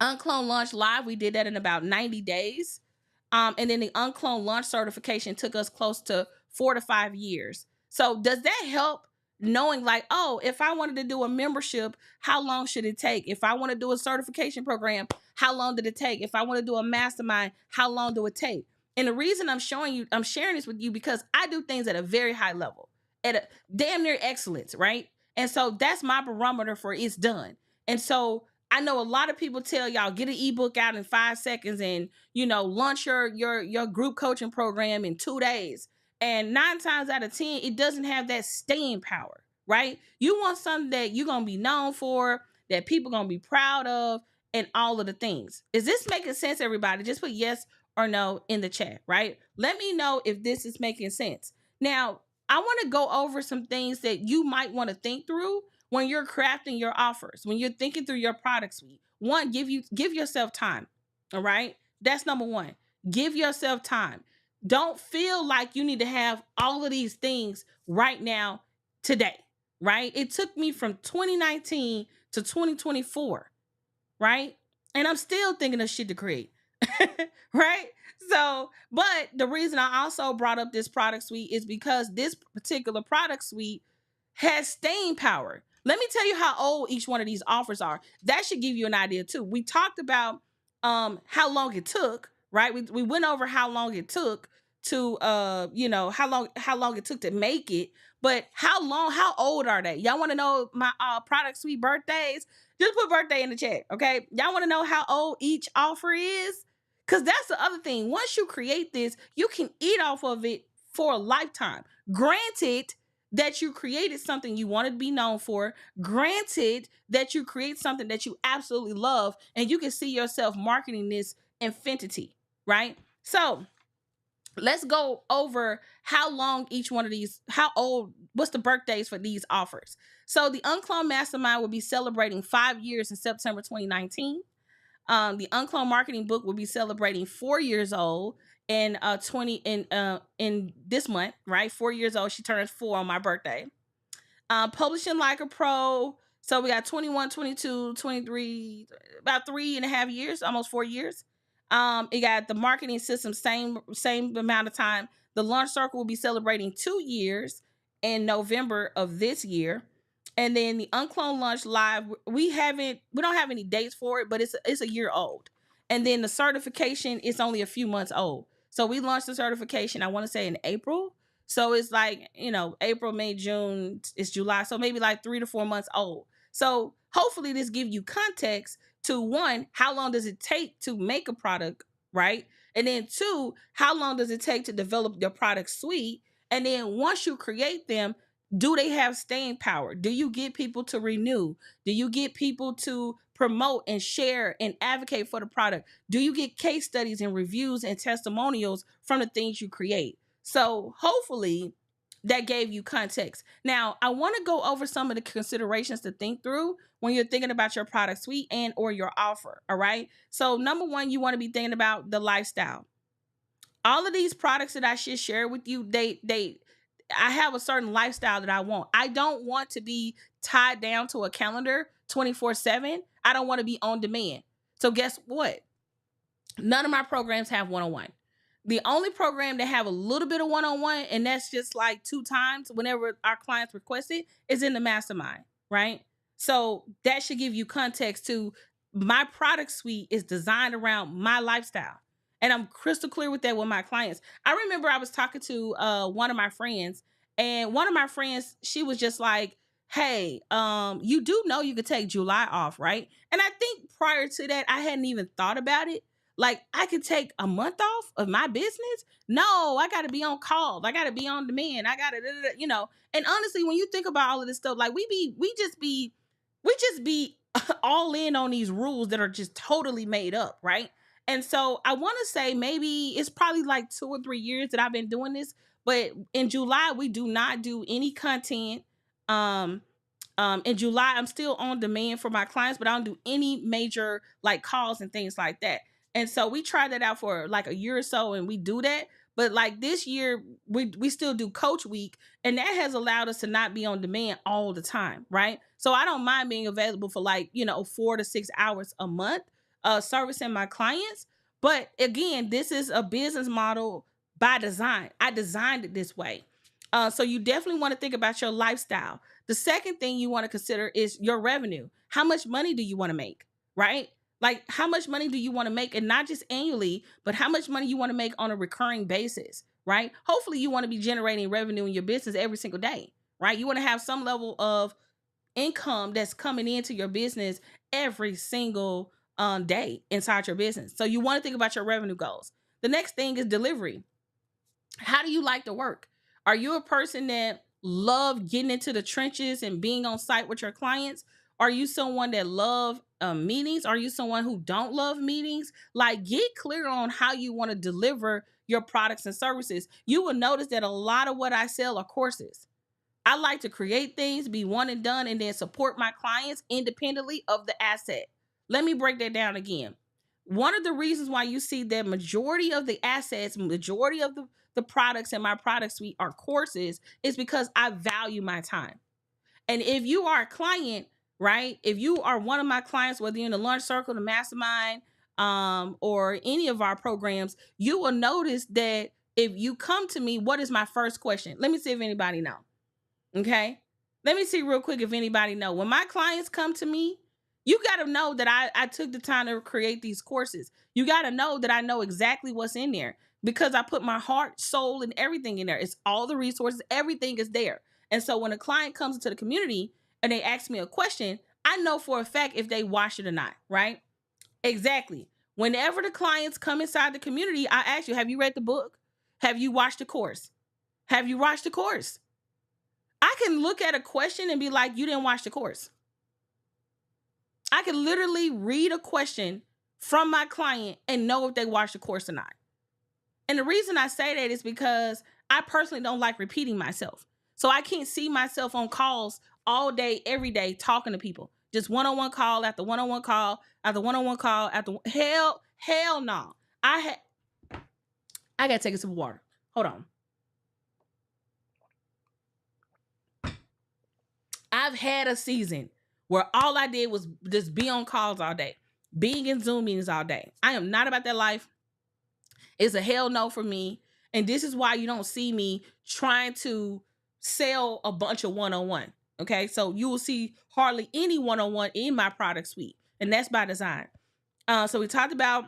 UnCloned Launch Live, we did that in about 90 days. And then the UnCloned Launch certification took us close to 4 to 5 years. So does that help, knowing like, oh, if I wanted to do a membership, how long should it take? If I want to do a certification program, how long did it take? If I want to do a mastermind, how long do it take? And the reason I'm sharing this with you, because I do things at a very high level, at a damn near excellence, right? And so that's my barometer for it's done. And so I know a lot of people tell y'all get an ebook out in 5 seconds and launch your group coaching program in 2 days. And 9 times out of 10, it doesn't have that staying power, right? You want something that you're gonna be known for, that people gonna be proud of, and all of the things. Is this making sense, everybody? Just put yes or no in the chat, right? Let me know if this is making sense. Now, I want to go over some things that you might want to think through when you're crafting your offers, when you're thinking through your product suite. One, give yourself time. All right? That's number one. Give yourself time. Don't feel like you need to have all of these things right now today, right? It took me from 2019 to 2024, right? And I'm still thinking of shit to create. Right? So, but the reason I also brought up this product suite is because this particular product suite has staying power. Let me tell you how old each one of these offers are. That should give you an idea too. We talked about how long it took, right? We went over how long it took to how long it took to make it, but how old are they? Y'all want to know my product suite birthdays? Just put birthday in the chat, okay? Y'all want to know how old each offer is? Because that's the other thing. Once you create this, you can eat off of it for a lifetime. Granted that you created something you wanted to be known for. Granted that you create something that you absolutely love, and you can see yourself marketing this infinity, right? So let's go over how long each one of these, how old, what's the birthdays for these offers. So the UnCloned Mastermind will be celebrating 5 years in September 2019. The UnCloned Marketing book will be celebrating 4 years old in in this month, right? 4 years old. She turns 4 on my birthday. Publishing Like a Pro So we got 21, 22, 23, about 3.5 years, almost 4 years. It got the marketing system, same amount of time. The launch circle will be celebrating 2 years in November of this year. And then the Uncloned Launch Live, we don't have any dates for it, but it's a year old. And then the certification is only a few months old. So we launched the certification, I want to say in April. So it's like, April, May, June, it's July. So maybe like 3 to 4 months old. So hopefully this gives you context to, one, how long does it take to make a product, right? And then two, how long does it take to develop your product suite? And then once you create them, do they have staying power? Do you get people to renew? Do you get people to promote and share and advocate for the product? Do you get case studies and reviews and testimonials from the things you create? So hopefully that gave you context. Now, I want to go over some of the considerations to think through when you're thinking about your product suite and or your offer, all right? So number one, you want to be thinking about the lifestyle. All of these products that I should share with you, I have a certain lifestyle that I want. I don't want to be tied down to a calendar 24/7. I don't want to be on demand. So guess what? None of my programs have one-on-one. The only program that have a little bit of one-on-one, and that's just like 2 times whenever our clients request it, is in the mastermind, right? So that should give you context to my product suite is designed around my lifestyle. And I'm crystal clear with that with my clients. I remember I was talking to one of my friends, and one of my friends, she was just like, hey, you do know you could take July off, right? And I think prior to that, I hadn't even thought about it. Like, I could take a month off of my business. No, I got to be on call. I got to be on demand. I got to. And honestly, when you think about all of this stuff, like we just be all in on these rules that are just totally made up, right? And so I want to say maybe it's probably like 2 or 3 years that I've been doing this, but in July we do not do any content. Um, in July, I'm still on demand for my clients, but I don't do any major like calls and things like that. And so we tried that out for like a year or so, and we do that. But like this year, we still do Coach Week, and that has allowed us to not be on demand all the time, right? So I don't mind being available for like 4 to 6 hours a month, servicing my clients. But again, this is a business model by design. I designed it this way. So you definitely want to think about your lifestyle. The second thing you want to consider is your revenue. How much money do you want to make, right? Like, how much money do you want to make? And not just annually, but how much money you want to make on a recurring basis, right? Hopefully you want to be generating revenue in your business every single day, right? You want to have some level of income that's coming into your business every single day inside your business. So you want to think about your revenue goals. The next thing is delivery. How do you like to work? Are you a person that love getting into the trenches and being on site with your clients? Are you someone that love meetings? Are you someone who don't love meetings? Like, get clear on how you want to deliver your products and services. You will notice that a lot of what I sell are courses. I like to create things, be one and done, and then support my clients independently of the asset. Let me break that down again. One of the reasons why you see that majority of the assets, majority of the products in my product suite are courses is because I value my time. And if you are a client, right? If you are one of my clients, whether you're in the Launch Circle, the Mastermind, or any of our programs, you will notice that if you come to me, what is my first question? Let me see if anybody know. Okay. Let me see real quick if anybody know. When my clients come to me, you got to know that I took the time to create these courses. You got to know that I know exactly what's in there because I put my heart, soul, and everything in there. It's all the resources, everything is there. And so when a client comes into the community and they ask me a question, I know for a fact if they watch it or not, right? Exactly. Whenever the clients come inside the community, I ask you, have you read the book? Have you watched the course? Have you watched the course? I can look at a question and be like, you didn't watch the course. I can literally read a question from my client and know if they watched the course or not. And the reason I say that is because I personally don't like repeating myself. So I can't see myself on calls all day, every day, talking to people. Just one-on-one call after one-on-one call after one-on-one call after hell no. I gotta take a sip of water. Hold on. I've had a season where all I did was just be on calls all day, being in Zoom meetings all day. I am not about that life. It's a hell no for me. And this is why you don't see me trying to sell a bunch of one-on-one. Okay. So you will see hardly any one-on-one in my product suite. And that's by design. So we talked about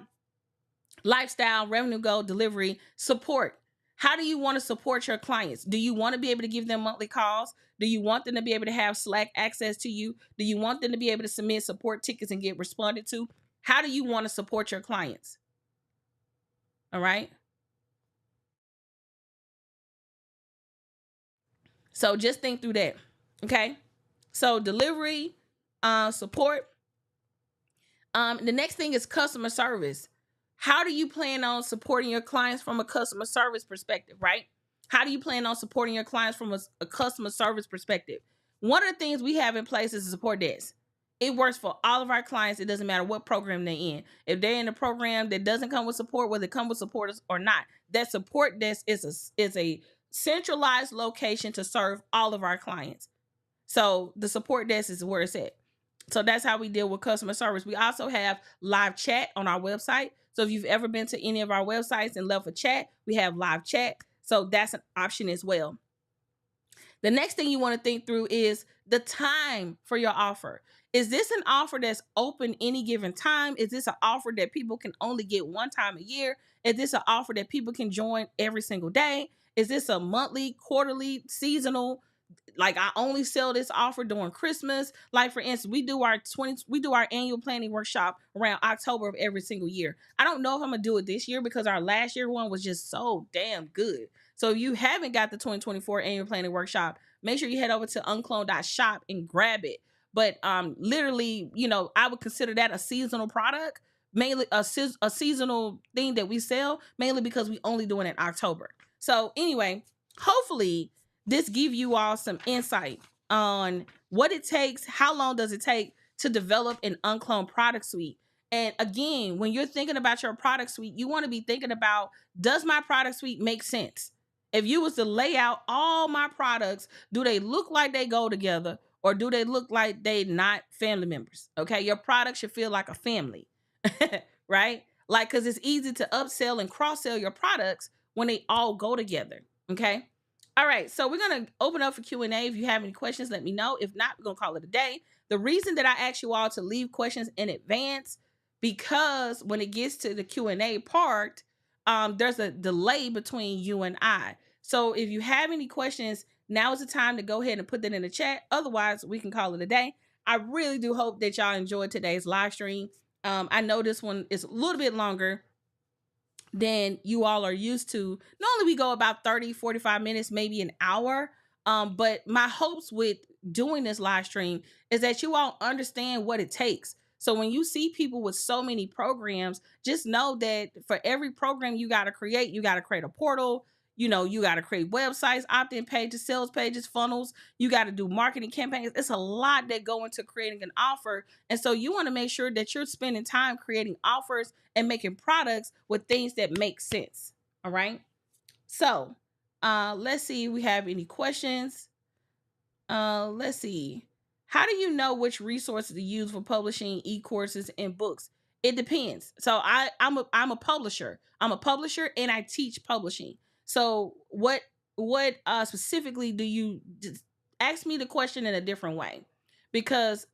lifestyle, revenue goal, delivery, support. How do you want to support your clients? Do you want to be able to give them monthly calls? Do you want them to be able to have Slack access to you? Do you want them to be able to submit support tickets and get responded to? How do you want to support your clients? All right. So just think through that. Okay. So delivery, support. The next thing is customer service. How do you plan on supporting your clients from a customer service perspective, right? How do you plan on supporting your clients from a customer service perspective? One of the things we have in place is a support desk. It works for all of our clients. It doesn't matter what program they're in. If they're in a program that doesn't come with support, whether it comes with support or not, that support desk is a centralized location to serve all of our clients. So the support desk is where it's at. So that's how we deal with customer service. We also have live chat on our website. So if you've ever been to any of our websites and left a chat, we have live chat. So that's an option as well. The next thing you want to think through is the time for your offer. Is this an offer that's open any given time? Is this an offer that people can only get one time a year? Is this an offer that people can join every single day? Is this a monthly, quarterly, seasonal? Like, I only sell this offer during Christmas. Like, for instance, we do our annual planning workshop around October of every single year. I don't know if I'm gonna do it this year because our last year one was just so damn good. So if you haven't got the 2024 annual planning workshop, make sure you head over to uncloned.shop and grab it. But literally, I would consider that a seasonal product, mainly a seasonal thing that we sell, mainly because we only do it in October. So anyway, hopefully this give you all some insight on what it takes, how long does it take to develop an uncloned product suite. And again, when you're thinking about your product suite, you want to be thinking about, does my product suite make sense? If you was to lay out all my products, do they look like they go together, or do they look like they not family members? Okay, your product should feel like a family, right? Like, because it's easy to upsell and cross sell your products when they all go together. Okay. All right, so we're going to open up for Q&A. If you have any questions, let me know. If not, we're going to call it a day. The reason that I ask you all to leave questions in advance, because when it gets to the Q&A part, there's a delay between you and I. So if you have any questions, now is the time to go ahead and put that in the chat. Otherwise, we can call it a day. I really do hope that y'all enjoyed today's live stream. I know this one is a little bit longer than you all are used to. Normally we go about 30, 45 minutes, maybe an hour. But my hopes with doing this live stream is that you all understand what it takes. So when you see people with so many programs, just know that for every program you got to create a portal. You got to create websites, opt-in pages, sales pages, funnels. You got to do marketing campaigns. It's a lot that go into creating an offer. And so you want to make sure that you're spending time creating offers and making products with things that make sense. All right. So let's see if we have any questions. Let's see. How do you know which resources to use for publishing e-courses and books? It depends. So I'm a publisher. I'm a publisher and I teach publishing. So what specifically do you ask me the question in a different way? Because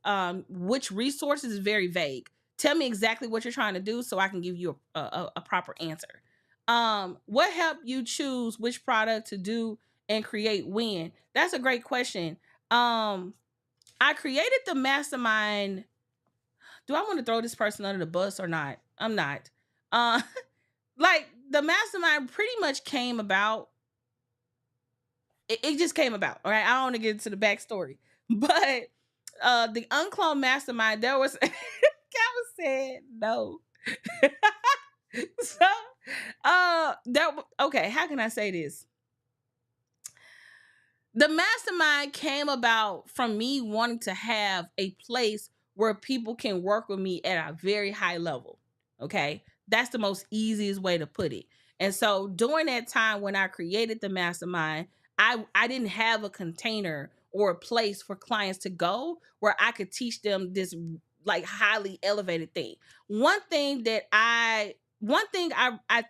which resources is very vague. Tell me exactly what you're trying to do so I can give you a proper answer. What helped you choose which product to do and create when? That's a great question. I created the mastermind. Do I want to throw this person under the bus or not? I'm not. Like, the mastermind pretty much came about. It just came about. All right. I don't want to get into the backstory, but the UnCloned mastermind, there was Kevin said no. So okay, how can I say this? The mastermind came about from me wanting to have a place where people can work with me at a very high level. Okay. That's the most easiest way to put it. And so during that time when I created the mastermind, I didn't have a container or a place for clients to go where I could teach them this like highly elevated thing. One thing I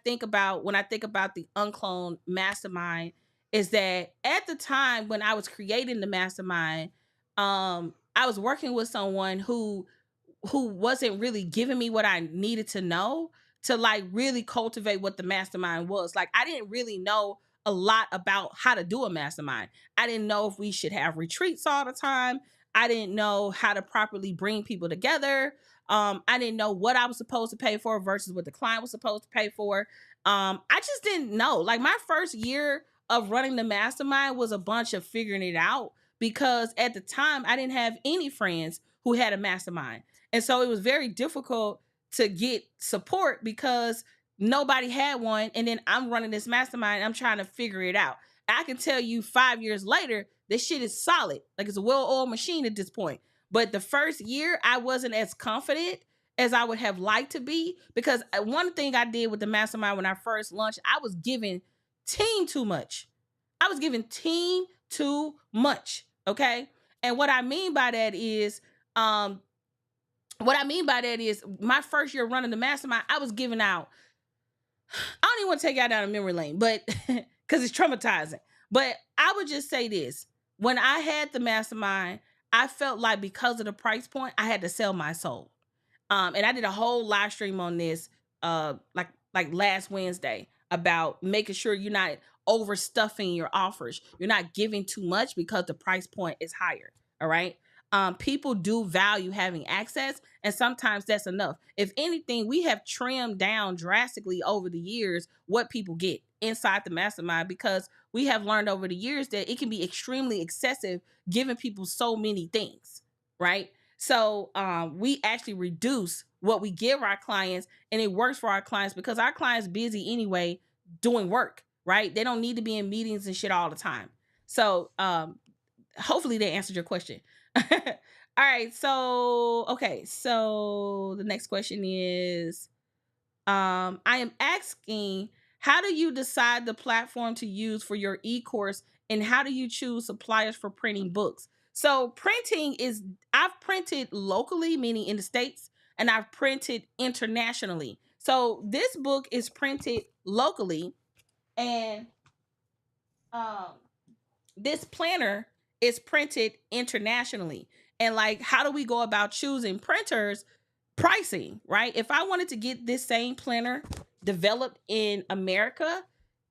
think about when I think about the Uncloned Mastermind is that at the time when I was creating the mastermind, I was working with someone who wasn't really giving me what I needed to know to like really cultivate what the mastermind was. Like I didn't really know a lot about how to do a mastermind. I didn't know if we should have retreats all the time. I didn't know how to properly bring people together. I didn't know what I was supposed to pay for versus what the client was supposed to pay for. I just didn't know. Like my first year of running the mastermind was a bunch of figuring it out because at the time I didn't have any friends who had a mastermind. And so it was very difficult to get support because nobody had one. And then I'm running this mastermind. I'm trying to figure it out. I can tell you 5 years later, this shit is solid. Like it's a well-oiled machine at this point. But the first year, I wasn't as confident as I would have liked to be because one thing I did with the mastermind when I first launched, I was giving team too much. I was giving team too much. Okay. And um, what I mean by that is my first year running the mastermind, I was giving out. I don't even want to take y'all down a memory lane, but because it's traumatizing. But I would just say this. When I had the mastermind, I felt like because of the price point, I had to sell my soul. And I did a whole live stream on this like last Wednesday about making sure you're not overstuffing your offers. You're not giving too much because the price point is higher. All right. People do value having access, and sometimes that's enough. If anything, we have trimmed down drastically over the years what people get inside the mastermind because we have learned over the years that it can be extremely excessive giving people so many things, right? So we actually reduce what we give our clients, and it works for our clients because our clients busy anyway doing work, right? They don't need to be in meetings and shit all the time. So hopefully they answered your question. All right, so okay, so the next question is I am asking, how do you decide the platform to use for your e-course, and how do you choose suppliers for printing books? So printing is, I've printed locally, meaning in the States, and I've printed internationally. So this book is printed locally, and um this planner is printed internationally. And like, how do we go about choosing printers? Pricing, right? If I wanted to get this same planner developed in America,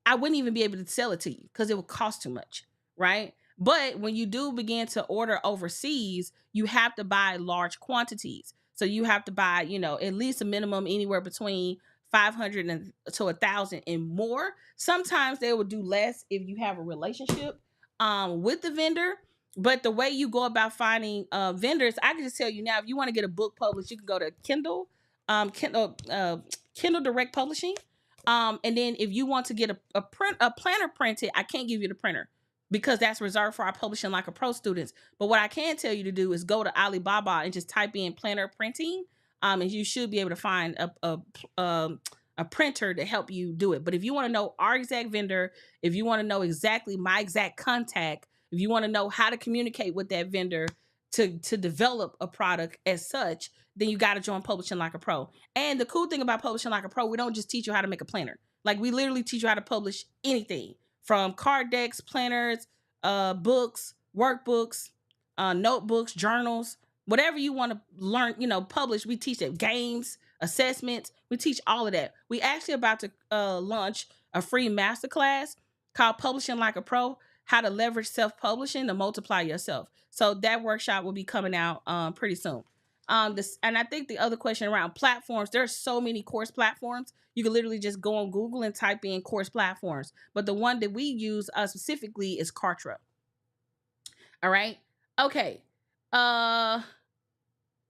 I wouldn't even be able to sell it to you because it would cost too much, right? But when you do begin to order overseas, you have to buy large quantities. So you have to buy, at least a minimum anywhere between 500 to 1,000 and more. Sometimes they will do less if you have a relationship with the vendor. But the way you go about finding vendors, I can just tell you now, if you want to get a book published, you can go to Kindle Direct Publishing. And then if you want to get a planner printed, I can't give you the printer because that's reserved for our Publishing Like a Pro students. But what I can tell you to do is go to Alibaba and just type in planner printing, and you should be able to find a printer to help you do it. But if you want to know our exact vendor, if you want to know exactly my exact contact, if you want to know how to communicate with that vendor to develop a product as such, then you got to join Publishing Like a Pro. And the cool thing about Publishing Like a Pro, we don't just teach you how to make a planner. Like we literally teach you how to publish anything from card decks, planners, books, workbooks, notebooks, journals, whatever you want to learn, publish. We teach it. Games, assessments. We teach all of that. We actually about to launch a free masterclass called Publishing Like a Pro, how to leverage self-publishing to multiply yourself. So that workshop will be coming out pretty soon. And I think the other question around platforms, there's so many course platforms. You can literally just go on Google and type in course platforms. But the one that we use specifically is Kartra. All right. Okay.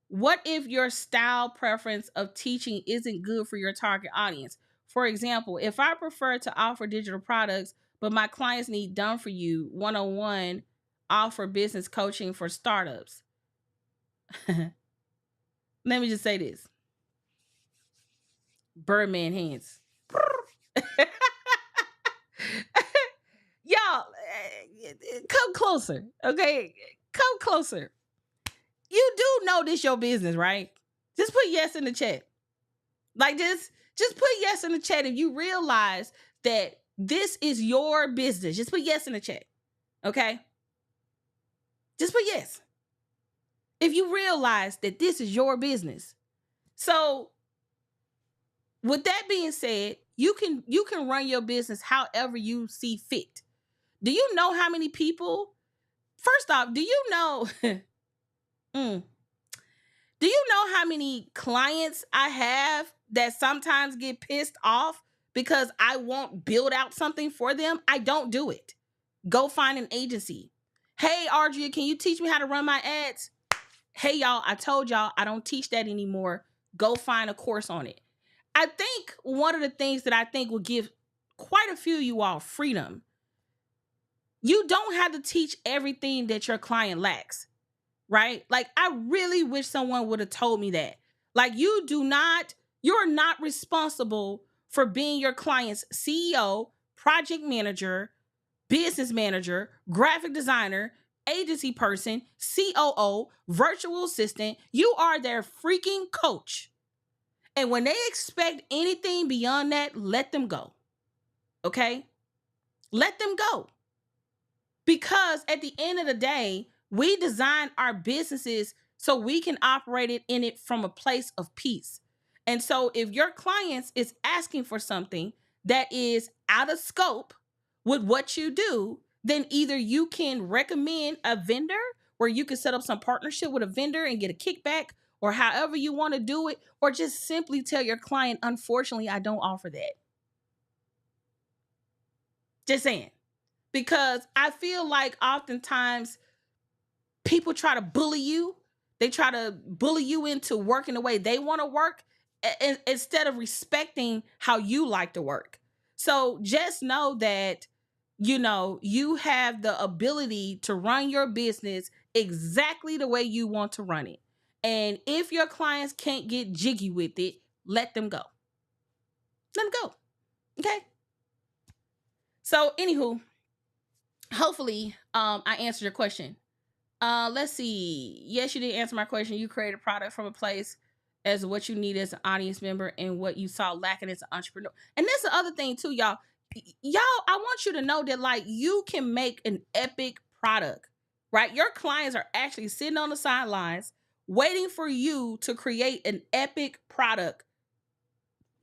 What if your style preference of teaching isn't good for your target audience? For example, if I prefer to offer digital products, but my clients need done for you one-on-one offer business coaching for startups. Let me just say this. Birdman hands. Y'all, come closer, okay? Come closer. You do know this your business, right? Just put yes in the chat. Like just put yes in the chat if you realize that this is your business. Just put yes in the chat. Okay? Just put yes. If you realize that this is your business. So with that being said, you can run your business however you see fit. Do you know how many people? First off, do you know do you know how many clients I have that sometimes get pissed off because I won't build out something for them? I don't do it. Go find an agency. Hey, Audria, can you teach me how to run my ads? Hey, y'all, I told y'all I don't teach that anymore. Go find a course on it. I think one of the things that I think will give quite a few of you all freedom, you don't have to teach everything that your client lacks, right? Like, I really wish someone would have told me that. Like, you're not responsible for being your client's CEO, project manager, business manager, graphic designer, agency person, COO, virtual assistant. You are their freaking coach. And when they expect anything beyond that, let them go. Okay? Let them go. Because at the end of the day, we design our businesses so we can operate it in it from a place of peace. And so if your clients is asking for something that is out of scope with what you do, then either you can recommend a vendor where you can set up some partnership with a vendor and get a kickback, or however you want to do it, or just simply tell your client, unfortunately, I don't offer that. Just saying. Because I feel like oftentimes people try to bully you. They try to bully you into working the way they want to work instead of respecting how you like to work. So just know that, you have the ability to run your business exactly the way you want to run it. And if your clients can't get jiggy with it, let them go. Let them go. Okay? So, anywho, hopefully, I answered your question. Let's see. Yes, you did answer my question. You created a product from a place as what you need as an audience member and what you saw lacking as an entrepreneur. And that's the other thing too, y'all. Y'all, I want you to know that like you can make an epic product, right? Your clients are actually sitting on the sidelines waiting for you to create an epic product.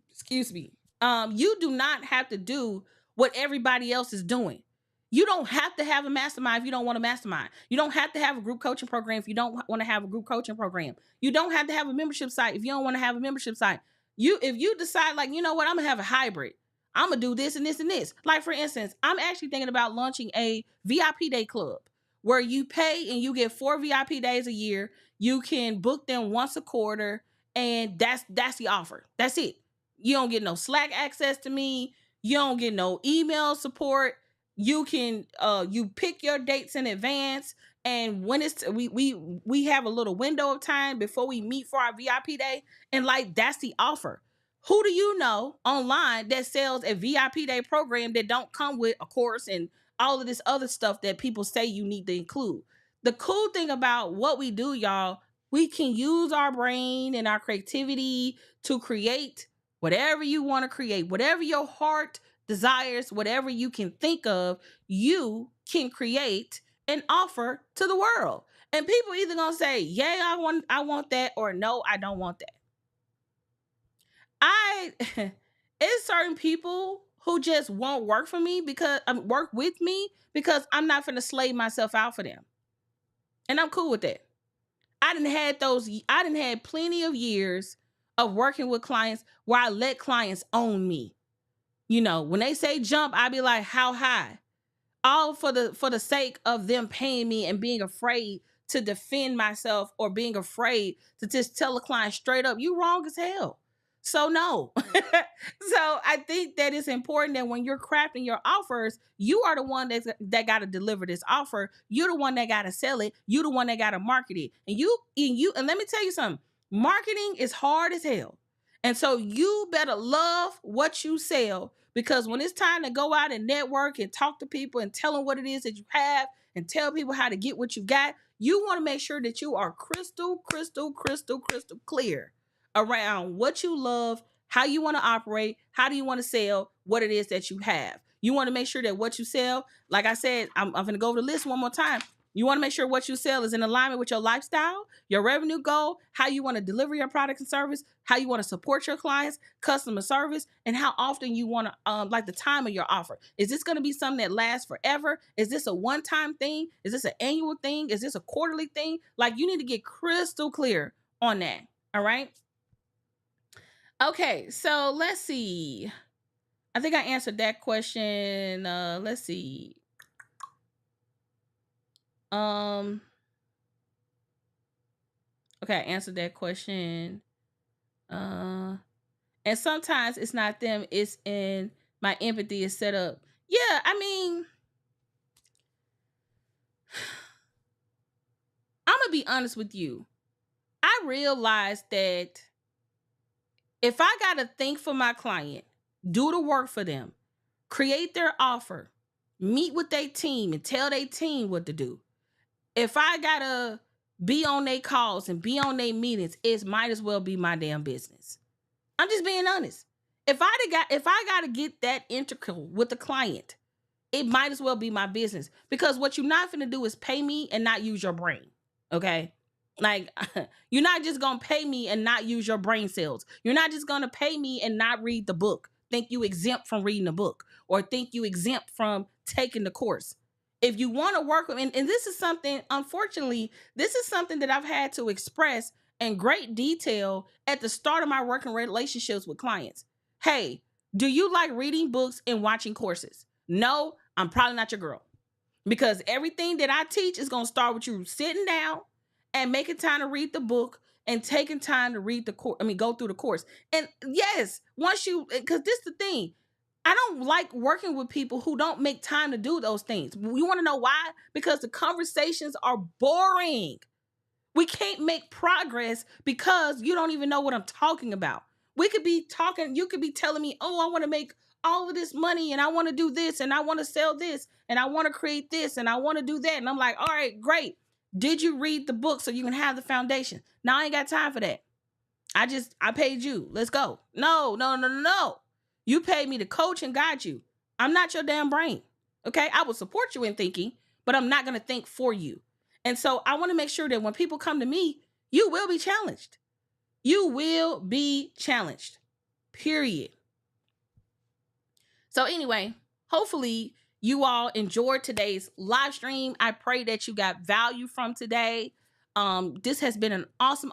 Excuse me. You do not have to do what everybody else is doing. You don't have to have a mastermind if you don't want a mastermind. You don't have to have a group coaching program if you don't want to have a group coaching program. You don't have to have a membership site if you don't want to have a membership site. If you decide like, you know what, I'm going to have a hybrid. I'm going to do this and this and this. Like, for instance, I'm actually thinking about launching a VIP day club where you pay and you get 4 VIP days a year. You can book them once a quarter, and that's the offer. That's it. You don't get no Slack access to me. You don't get no email support. You can you pick your dates in advance, and when it's we have a little window of time before we meet for our VIP day, and like that's the offer. Who do you know online that sells a VIP day program that don't come with a course and all of this other stuff that people say you need to include? The cool thing about what we do, y'all, we can use our brain and our creativity to create whatever you want to create, whatever your heart desires, whatever you can think of, you can create and offer to the world. And people either gonna say, "Yeah, I want that," or "No, I don't want that." It's certain people who just won't work for me because work with me because I'm not gonna slave myself out for them, and I'm cool with that. I didn't had plenty of years of working with clients where I let clients own me. When they say jump, I be like, how high? All for the sake of them paying me and being afraid to defend myself or being afraid to just tell a client straight up, you wrong as hell. So no. So I think that it's important that when you're crafting your offers, you are the one that got to deliver this offer. You're the one that got to sell it. You're the one that got to market it. And let me tell you something. Marketing is hard as hell. And so you better love what you sell, Because when it's time to go out and network and talk to people and tell them what it is that you have and tell people how to get what you got, you want to make sure that you are crystal clear around what you love, how you want to operate, how do you want to sell, what it is that you have. You want to make sure that what you sell, like I said, I'm going to go over the list one more time. You want to make sure what you sell is in alignment with your lifestyle, your revenue goal, how you want to deliver your product and service, how you want to support your clients, customer service, and how often you want to, like the time of your offer. Is this going to be something that lasts forever? Is this a one-time thing? Is this an annual thing? Is this a quarterly thing? Like, you need to get crystal clear on that. All right. Okay. So let's see. I think I answered that question. Let's see. Okay, I answered that question. And sometimes it's not them, it's in my empathy is set up. Yeah, I mean, I'm gonna be honest with you. I realized that if I gotta think for my client, do the work for them, create their offer, meet with their team and tell their team what to do. If I gotta be on their calls and be on their meetings, it might as well be my damn business. I'm just being honest. If I gotta get that integral with the client, it might as well be my business. Because what you're not gonna do is pay me and not use your brain. Okay? Like, you're not just gonna pay me and not use your brain cells. You're not just gonna pay me and not read the book. Think you exempt from reading the book, or think you exempt from taking the course. If you want to work with, and this is something, unfortunately, this is something that I've had to express in great detail at the start of my working relationships with clients. Hey, do you like reading books and watching courses? No, I'm probably not your girl. Because everything that I teach is going to start with you sitting down and making time to read the book and taking time to read the course. Go through the course. And yes, once you, because this is the thing, I don't like working with people who don't make time to do those things. You want to know why? Because the conversations are boring. We can't make progress because you don't even know what I'm talking about. We could be talking, you could be telling me, oh, I want to make all of this money and I want to do this and I want to sell this and I want to create this and I want to do that. And I'm like, all right, great. Did you read the book so you can have the foundation? Now I ain't got time for that. I paid you. Let's go. No. You paid me to coach and guide you. I'm not your damn brain. Okay. I will support you in thinking, but I'm not going to think for you. And so I want to make sure that when people come to me, you will be challenged. You will be challenged. Period. So anyway, hopefully you all enjoyed today's live stream. I pray that you got value from today. This has been an awesome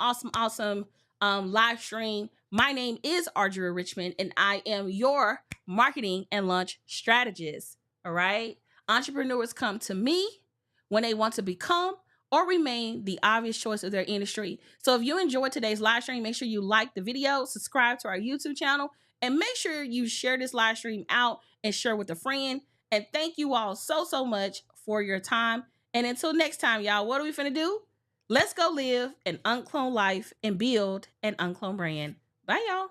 live stream. My name is Audria Richmond, and I am your marketing and launch strategist. All right. Entrepreneurs come to me when they want to become or remain the obvious choice of their industry. So if you enjoyed today's live stream, make sure you like the video, subscribe to our YouTube channel, and make sure you share this live stream out and share with a friend. And thank you all so much for your time. And until next time, y'all, what are we finna do? Let's go live an uncloned life and build an uncloned brand. Bye, y'all.